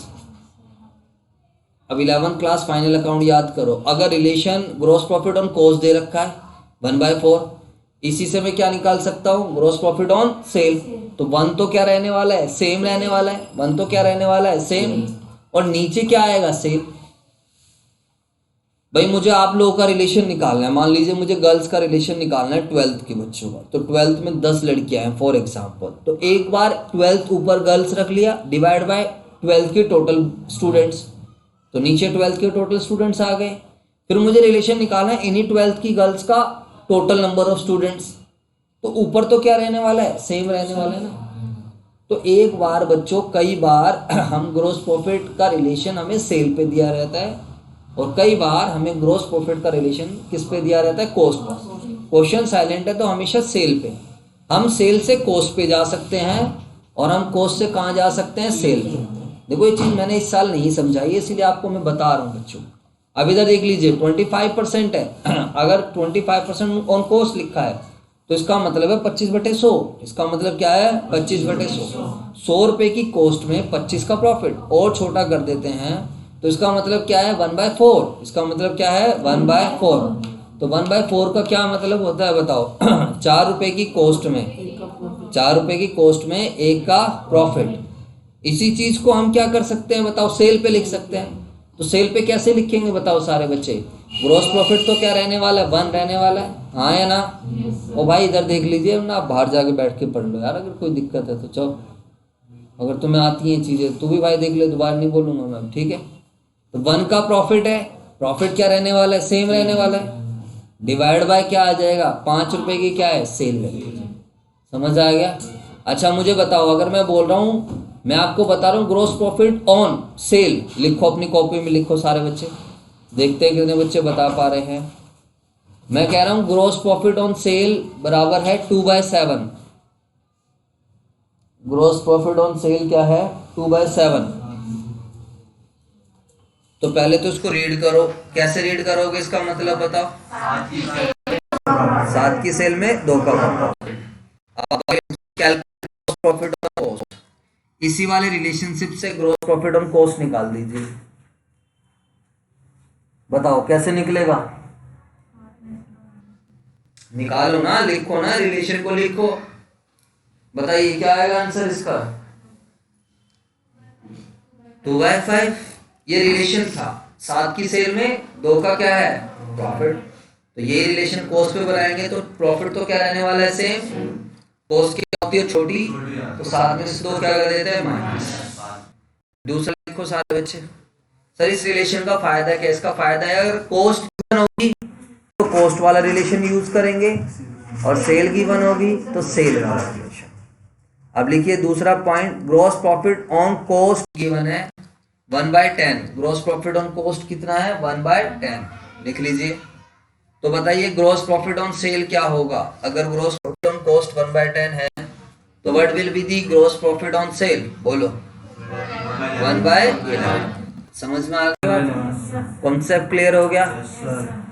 S1: अब 11th क्लास फाइनल अकाउंट याद करो, अगर relation gross profit on cost दे रखा है 1/4, इसी से मैं क्या निकाल सकता हूँ, ग्रॉस प्रॉफिट ऑन सेल। तो 1 तो क्या रहने वाला है, सेम रहने वाला है, 1 तो क्या रहने वाला है, सेम, और नीचे क्या आएगा, सेल। भाई मुझे आप लोगों का रिलेशन निकालना है, मान लीजिए मुझे गर्ल्स का रिलेशन निकालना है 12th के बच्चों का, तो 12th में 10 लड़कियां हैं फॉर एग्जांपल, तो एक बार 12th ऊपर गर्ल्स रख लिया, डिवाइड बाय 12th के टोटल स्टूडेंट्स, तो नीचे 12th के टोटल स्टूडेंट्स आ गए। फिर मुझे रिलेशन निकालना है इन्हीं 12th की गर्ल्स का टोटल नंबर ऑफ स्टूडेंट्स, तो ऊपर तो क्या रहने वाला है, सेम रहने वाला है ना। तो एक बार बच्चों, कई बार हम ग्रोस प्रॉफिट का रिलेशन हमें सेल पे दिया रहता है, और कई बार हमें ग्रोस प्रॉफिट का रिलेशन किस पे दिया रहता है, कॉस्ट पर। क्वेश्चन साइलेंट है तो हमेशा सेल पे, हम सेल से कॉस्ट पे जा सकते हैं, और हम कॉस्ट से कहाँ जा सकते हैं, सेल पे। देखो ये चीज़ मैंने इस साल नहीं समझाई है, इसीलिए आपको मैं बता रहा हूँ बच्चों। अब इधर देख लीजिए 25% है अगर 25% ऑन कॉस्ट लिखा है तो इसका मतलब है 25/100। इसका मतलब क्या है, 25/100। 100 रुपये की कॉस्ट में 25 का प्रॉफिट, और छोटा कर देते हैं तो इसका मतलब क्या है, 1/4। इसका मतलब क्या है, 1/4। तो 1/4 का क्या मतलब होता है बताओ 4 रुपये की कॉस्ट में, 4 रुपये की कॉस्ट में 1 का प्रॉफिट। इसी चीज को हम क्या कर सकते हैं बताओ, सेल पे लिख सकते हैं। तो सेल पे कैसे लिखेंगे बताओ सारे बच्चे, ग्रॉस प्रॉफिट तो क्या रहने वाला है, 1 रहने वाला है, हाँ या ना। ओ भाई इधर देख लीजिए ना, आप बाहर जाके बैठ के पढ़ लो यार, अगर कोई दिक्कत है तो चलो, अगर तुम्हें आती हैं चीजें तू भी भाई देख ले, दोबारा नहीं बोलूंगा मैं, ठीक है। तो 1 का प्रॉफिट है, प्रॉफिट क्या रहने वाला है, सेम रहने वाला है, डिवाइड बाय क्या आ जाएगा, 5 रुपए की क्या है, सेल वैल्यू। समझ आ गया। अच्छा मुझे बताओ, अगर मैं बोल रहा हूँ, मैं आपको बता रहा हूँ ग्रॉस प्रॉफिट ऑन सेल, लिखो अपनी कॉपी में, लिखो सारे बच्चे, देखते हैं कितने बच्चे बता पा रहे हैं। मैं कह रहा हूँ ग्रॉस प्रॉफिट ऑन सेल बराबर है 2/7। ग्रॉस प्रॉफिट ऑन सेल क्या है, 2/7। तो पहले तो इसको रीड करो, कैसे रीड करोगे इसका मतलब बताओ, 7 की सेल में 2 का profit. Gross profit on cost, इसी वाले रिलेशनशिप से ग्रॉस प्रॉफिट ऑन कॉस्ट निकाल दीजिए, बताओ कैसे निकलेगा, निकालो ना, लिखो ना, रिलेशन को लिखो, बताइए क्या आएगा आंसर इसका, 2/5। ये रिलेशन था, 7 की सेल में 2 का क्या है, प्रॉफिट। तो ये रिलेशन कॉस्ट पे बनाएंगे तो प्रॉफिट तो क्या रहने वाला है, सेम। कॉस्ट की होती है छोटी, तो 7 में से 2 क्या कर देते हैं, माइनस। दूसरा लिखो सारे बच्चे। सर इस रिलेशन का फायदा क्या है, इसका फायदा है अगर कॉस्ट गिवन होगी तो कॉस्ट वाला रिलेशन यूज करेंगे, और सेल गिवन होगी तो सेल वाला रिलेशन। अब लिखिए दूसरा point, gross profit on cost given है 1/10। ग्रॉस प्रॉफिट ऑन कॉस्ट कितना है, 1/10, लिख लीजिए। तो बताइए ग्रॉस प्रॉफिट ऑन सेल क्या होगा, अगर ग्रॉस प्रॉफिट ऑन कॉस्ट 1/10 है तो what will be the gross profit on sale, बोलो 1/11। समझ में आ गया, कॉन्सेप्ट क्लियर हो गया।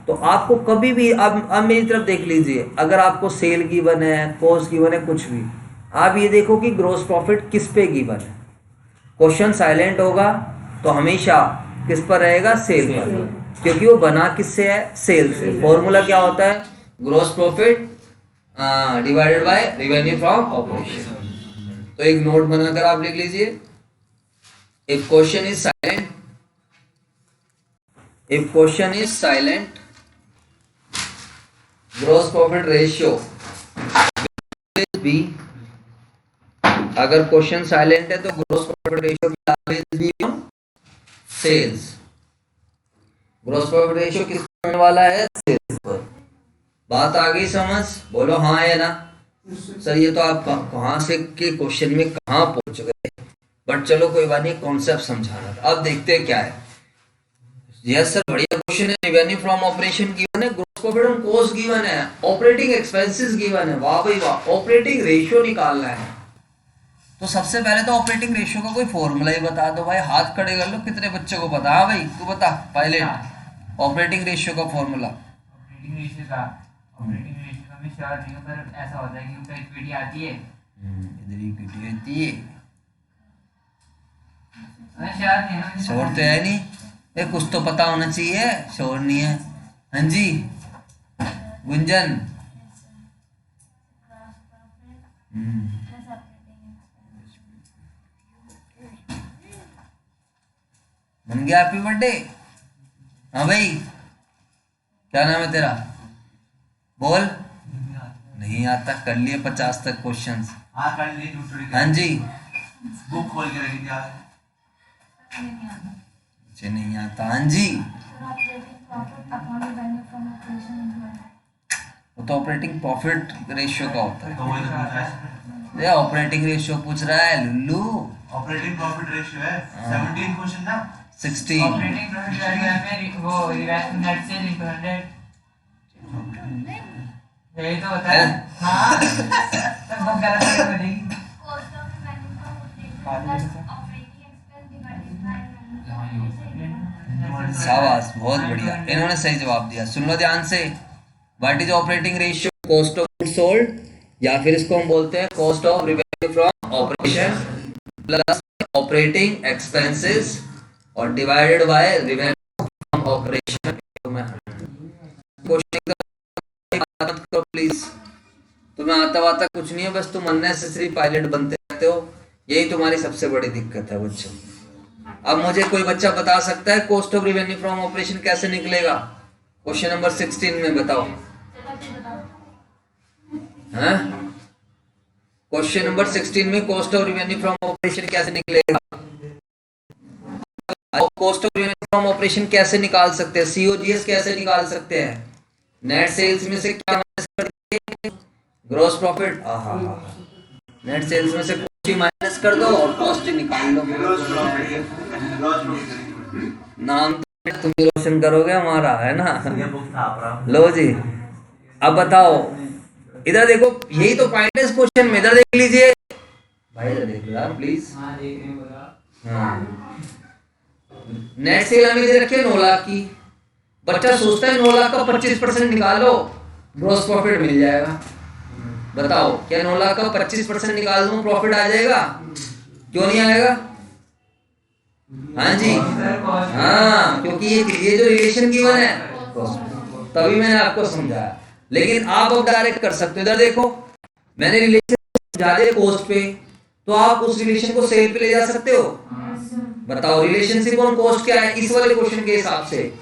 S1: तो आपको कभी भी, अब मेरी तरफ देख लीजिए, अगर आपको सेल गिवन है, कॉस्ट गिवन है, कुछ भी, आप ये देखो कि ग्रॉस प्रॉफिट किस पे गिवन है। क्वेश्चन साइलेंट होगा तो हमेशा किस पर रहेगा, सेल पर, क्योंकि वो बना किससे है, सेल से। फॉर्मूला क्या होता है, gross profit divided by revenue from operation. तो एक नोट बनाकर आप लिख लीजिए, if question is silent, gross profit ratio will be, अगर क्वेश्चन साइलेंट है तो gross profit ratio will always be on sales। Gross profit ratio किस पर होने वाला है, सेल्स पर। बात आ गई समझ, बोलो हाँ या ना। सर ये तो आप कहाँ से के क्वेश्चन में कहाँ पहुंच गए, बट चलो कोई बात नहीं, कॉन्सेप्ट समझाना था। अब देखते हैं क्या है। यस सर बढ़िया क्वेश्चन है, रेवेन्यू फ्रॉम ऑपरेशन गिवन है, gross profit on cost given है, ऑपरेटिंग एक्सपेंसेस गिवन है, वाह भाई वाह। ऑपरेटिंग रेशियो निकालना है, तो सबसे पहले तो ऑपरेटिंग रेशियो का कोई फॉर्मूला ही बता दो भाई, हाथ खड़े कर लो, कितने बच्चों को पता। हाँ भाई तू बता पायलट, ऑपरेटिंग रेशियो का फॉर्मूला।
S3: ऑपरेटिंग रेशियो का मैं श्योर नहीं हूँ, पर ऐसा होता है कि ऊपर इक्विटी आती है।
S1: इधर इक्विटी होती है,
S3: मैं श्योर नहीं हूँ।
S1: शोर तो है नहीं, ये कुछ तो पता होना चाहिए, शोर नहीं है। हाँ जी गुंजन। बन गया, हैप्पी बर्थडे। हाँ भाई क्या नाम है तेरा, बोल। नहीं आता, कर लिए 50 तक क्वेश्चंस।
S2: हाँ कर ली दूसरी
S1: हाँ जी
S2: बुक खोल के रखी थी आज।
S1: मुझे नहीं आता। हाँ जी वो तो ऑपरेटिंग प्रॉफिट रेशियो का होता है।
S2: तो वही तो पूछा है।
S1: ये ऑपरेटिंग रेशियो पूछ रहा है लुल्लू।
S2: ऑपरेटिंग प्रॉफिट रेशियो है 17 क्वेश्चन ना।
S1: 16।
S3: ऑपरेटिंग प्रॉफिट वैल्यू में वो नेट सेल इनटू 100, यही तो होता है। हाँ तब बहुत गलत हो जाएगी।
S1: शाबाश, बहुत बढ़िया, इन्होंने सही जवाब दिया। सुन लो ध्यान से, what is operating ratio, cost of goods sold, या फिर इसको हम बोलते हैं cost of revenue from operation plus operating expenses और divided by revenue from operation. Question मत करो प्लीज, तुम्हें आता वाता कुछ नहीं है, बस तुम अननेसेसरी पायलट बनते रहते हो, यही तुम्हारी सबसे बड़ी दिक्कत है बच्चों। अब मुझे कोई बच्चा बता सकता है cost of revenue from operation कैसे निकलेगा, क्वेश्चन नंबर 16 में बताओ। हैं क्वेश्चन नंबर 16 में cost of revenue from operation कैसे निकलेगा। Cost of revenue from operation कैसे निकाल सकते हैं, सीओजीएस कैसे निकाल सकते हैं, नेट सेल्स में से क्या माइनस कर, ग्रॉस प्रॉफिट। नेट सेल्स में से कुछ ही माइनस कर दो और कॉस्ट निकाल लो। नाम तो तुम ही रोशन करोगे हमारा, है ना। लो जी अब बताओ, इधर देखो, यही तो पॉइंट है इस क्वेश्चन में, इधर देख लीजिए भाई, इधर देख लो यार प्लीज। नेट सेल हमें दे रखी है 9 लाख की, बच्चा सोचता है 9 लाख का 25% निकालो ग्रॉस प्रॉफिट मिल जाएगा। बताओ क्या 9 लाख का 25% निकाल दूं प्रॉफिट आ जाएगा, क्यों नहीं आएगा। हाँ जी हाँ, क्योंकि ये जो रिलेशन गिवन है तभी मैंने आपको समझाया, लेकिन आप अब डायरेक्ट कर सकते हो। इधर देखो मैंने रिलेशन समझा दिया कॉस्ट पे, तो आप उस रिलेशन को सेल पे ले जा सकते हो। बताओ रिलेशनशिप ऑन कॉस्ट क्या है इस वाले क्वेश्चन के हिसाब से,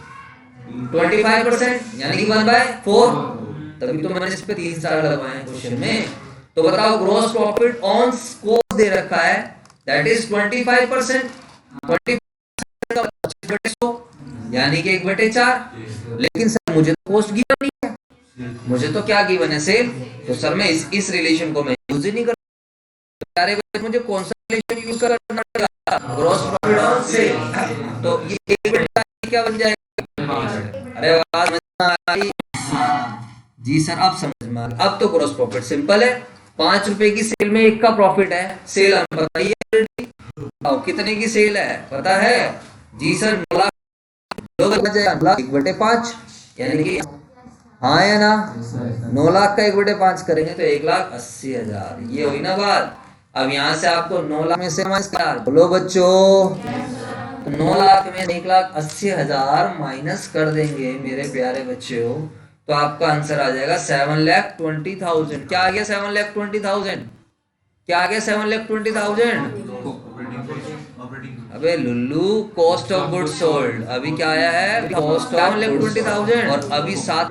S1: 25% यानी कि 1/4, तभी तो मैंने इस पे 3 स्टार लगवाए हैं क्वेश्चन में। तो बताओ ग्रॉस प्रॉफिट ऑन कॉस्ट दे रखा है, दैट इज 25%, 20% का 25/100 यानी कि 1/4। लेकिन सर मुझे तो कॉस्ट गिवन नहीं है, मुझे तो क्या गिवन है, सेल। तो सर मैं इस रिलेशन को मैं यूज ही नहीं कर, सारे बच्चे मुझे कौन सा रिलेशन यूज करना पड़ेगा, ग्रॉस प्रॉफिट ऑन सेल। तो ये क्या बन जाएगा, अरे आवाज में आई जी सर, अब समझ में आ गया। अब तो ग्रॉस प्रॉफिट सिंपल है, 5 रुपए की सेल में 1 का प्रॉफिट है, सेल हमें पता ही है। और कितने की सेल है पता है जी सर, 9 लाख, 1/5 यानी कि हाँ है ना, 9 लाख का 1/5 करेंगे तो 1,80,000, ये हुई ना बात। अब यहाँ से आपको 9 लाख में से बोलो बच्चों, तो 9 लाख में 1,80,000 माइनस कर देंगे मेरे प्यारे बच्चों, तो आपका आंसर आ जाएगा 7,20,000। क्या आ गया 7,20,000, क्या आ गया 7,20,000। अबे Lulu cost of goods sold अभी क्या आया है, कॉस्ट ऑफ 7,20,000 और अभी 7,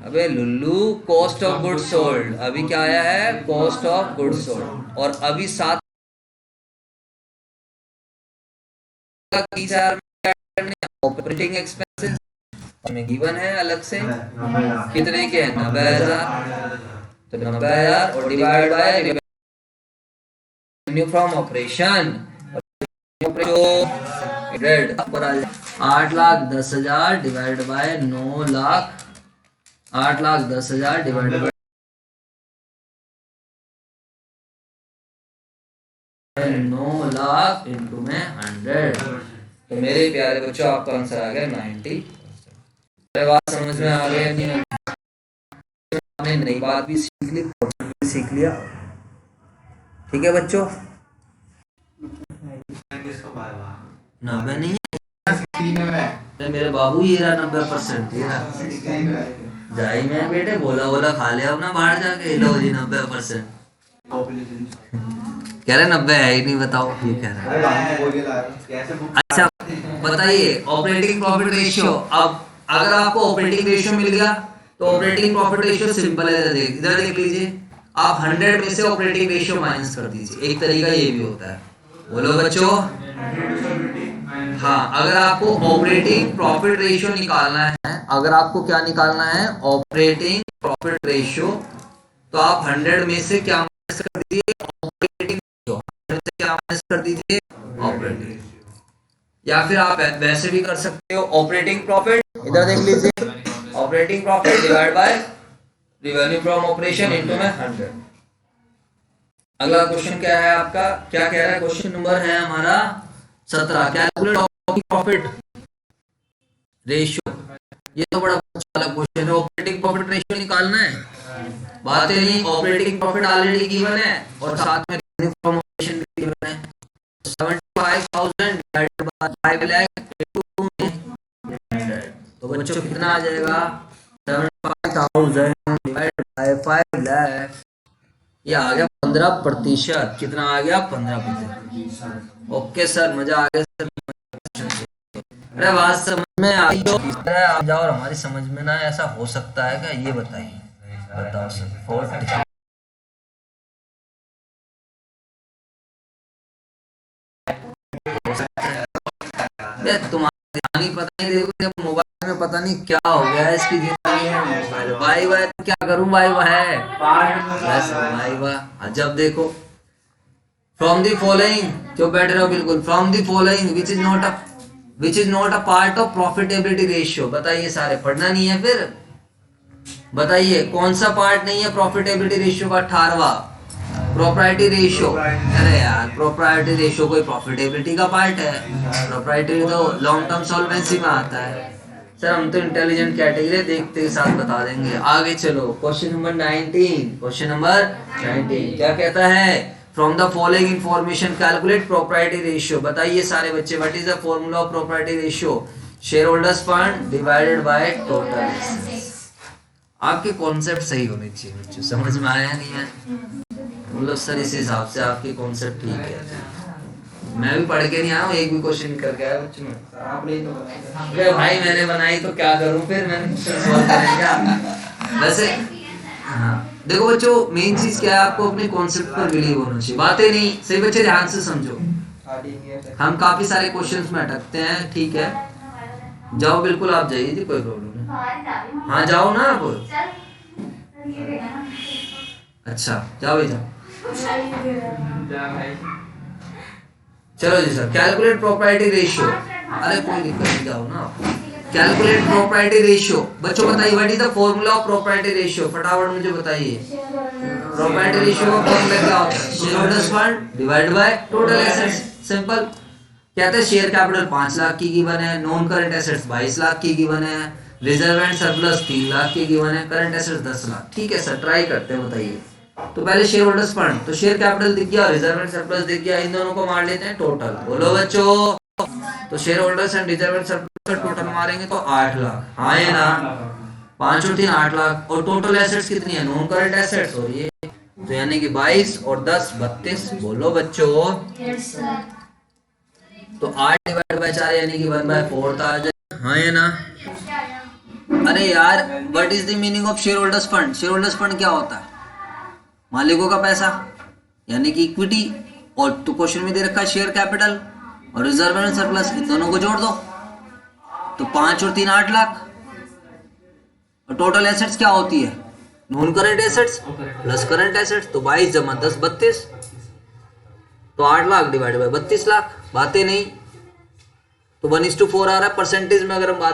S1: अबे Lulu cost of goods sold अभी क्या आया है, कॉस्ट ऑफ गुड्स सोल्ड, और अभी 7 ऑपरेटिंग एक्सपेंसेस में गिवन है अलग से, कितने के हैं 90,000, तो 90,000 और divide by revenue from operation, 8,10,000 divide by 9 lakh, 8,10,000 divide by 9 lakh into में 100। तो मेरे प्यारे बच्चों आपका आंसर आ गया 90। बात समझ में आ गया नहीं? आपने नई बात भी सीख ली, भी सीख लिया। ठीक है बच्चों, 90 नहीं है मेरे बाबू, ये रहा 90%। ये रहा जाई मैं बेटे, बोला खा लिया अपना बाहर जाके। लो जी 90%। कह रहे 90 है ही नहीं, बताओ ये कह रहा है। अच्छा बताइए ऑपरेटिंग प्रॉफिट रेशियो। अब अगर आपको ऑपरेटिंग रेशियो मिल गया तो ऑपरेटिंग प्रॉफिट रेशियो सिंपल है। इधर देख लीजिए, आप 100 में से ऑपरेटिंग रेशियो माइनस कर दीजिए। एक तरीका ये भी होता है। बोलो बच्चों। हाँ, अगर आपको ऑपरेटिंग प्रॉफिट रेशियो निकालना है, अगर आपको क्या निकालना है, ऑपरेटिंग प्रॉफिट रेशियो, तो आप 100 में से क्या माइनस कर दीजिए, ऑपरेटिंग रेशियो। 100 से क्या माइनस कर दीजिए, ऑपरेटिंग। या फिर आप वैसे भी कर सकते हो, ऑपरेटिंग प्रॉफिट, इधर देख लीजिए, operating profit divide by revenue from operation into में 100। अगला क्वेश्चन क्या है आपका, क्या कह रहा है? क्वेश्चन नंबर है हमारा 17, कैलकुलेट ऑपरेटिंग प्रॉफिट रेशियो। ये तो बड़ा अच्छा क्वेश्चन है। ऑपरेटिंग प्रॉफिट रेशियो निकालना है, बात नहीं। ऑपरेटिंग प्रॉफिट ऑलरेडी गिवन है और साथ में रेवेन्यू फ्रॉम ऑपरेशन भी गिवन है। 75,000 डिवाइडेड बाय 5 लाख तो बच्चों कितना आ जाएगा? 75,000 डिवाइडेड बाय 5 लाख, ये आ गया 15%। कितना आ गया? 15%। ओके सर, मजा आ गया सर। अरे बात समझ में आई तो आप जाओ, और हमारी समझ में ना ऐसा हो सकता है क्या, ये बताइए। बताओ सर। 40 तुम्हारी ध्यान पता नहीं, देखो मोबाइल में पता नहीं क्या हो गया है इसकी जिंदगी में। मोबाइल वाई वाई तो क्या करूं, वाई वाई है बस वाई वाह। जब देखो फ्रॉम दी फॉलोइंग, जो बैठ रहे हो बिल्कुल, from the following which is not a part of profitability ratio. बताइए, सारे पढ़ना नहीं है फिर? बताइए कौन सा पार्ट नहीं है प्रॉफिटेबिलिटी रेशियो का? 18वां प्रोप्राइटी रेशियो। अरे यार, प्रोप्राइटी रेशियो कोई प्रॉफिटेबिलिटी का पार्ट है? प्रोप्राइटी तो लॉन्ग टर्म सॉल्वेंसी में आता है। सर हम तो इंटेलिजेंट कैटेगरी, देखते के साथ बता देंगे। आगे चलो, क्वेश्चन नंबर 19। क्वेश्चन नंबर 19 क्या कहता है? From the following information calculate propriety ratio. बताइए सारे बच्चे, what is the formula of propriety ratio? Share holders fund divided by total assets. आपके कॉन्सेप्ट सही होने चाहिए बच्चों, समझ में आया नहीं है? मतलब सर इस हिसाब से आपके कॉन्सेप्ट ठीक है। मैं भी पढ़ के नहीं आया हूँ, एक भी क्वेश्चन करके आया बच्चों में। अरे भाई मैंने बनाई तो क्या करूँ फिर, मैंने सॉल्व करेंगे वैसे। हाँ देखो बच्चों, मेन चीज क्या है, आपको अपने कॉन्सेप्ट पर बिलीव होना चाहिए। बातें नहीं, सही बच्चे ध्यान से समझो। हम काफी सारे क्वेश्चंस में अटकते हैं, ठीक है? जाओ बिल्कुल, आप जाइए जी, कोई प्रॉब्लम नहीं। हाँ जाओ ना आप। अच्छा जाओ भाई जाओ। चलो जी सर, कैलकुलेट प्रोप्राइटी रेशियो। अरे कोई दिक्कत नहीं, जाओ ना आप। Calculate propriety ratio. बच्चों बताइए, what is the formula of propriety ratio? फटाफट मुझे बताइए। प्रोप्राइटी रेशियो का फॉर्मूला क्या होता है? Share holders fund divide by total assets. Simple. कहते हैं शेयर कैपिटल 5 लाख की गिवन है, नॉन करंट एसेट्स 22 लाख की गिवन है, रिजर्व एंड सरप्लस 3 लाख की गिवन है, करंट एसेट्स 10 लाख। ठीक है सर, ट्राई करते हैं, बताइए। तो पहले शेयर होल्डर्स फंड, तो शेयर कैपिटल दिख गया, रिजर्व एंड सरप्लस दिख गया, इन दोनों को मार लेते हैं टोटल। बोलो बच्चों। तो share holders and reserve and surplus का टोटल मारेंगे तो 8 लाख। हाँ है ना? 5 और 3 8 लाख। और टोटल एसेट्स कितनी है? नॉन करंट एसेट्स, और ये तो यानी कि 22 और 10 32। बोलो बच्चों। तो 8 डिवाइड बाय 4 यानी कि 1/4 आ जाए। हाँ है ना? अरे यार, what is the meaning of share holders fund? Share holders fund क्या होता है? मालिकों का पैसा, यानी कि इक्विटी। और तो क्वेश्चन में दे रखा है शेयर कैपिटल और रिजर्व एंड सरप्लस, इन दोनों को जोड़ दो तो 5 और 3 8 लाख। और टोटल एसेट्स क्या होती है? Non current assets plus current assets, तो 22 जमा 10 32, तो 8 लाख डिवाइड बाय 32 लाख। बातें नहीं, तो 1:4 आ रहा है। परसेंटेज में अगर हम बात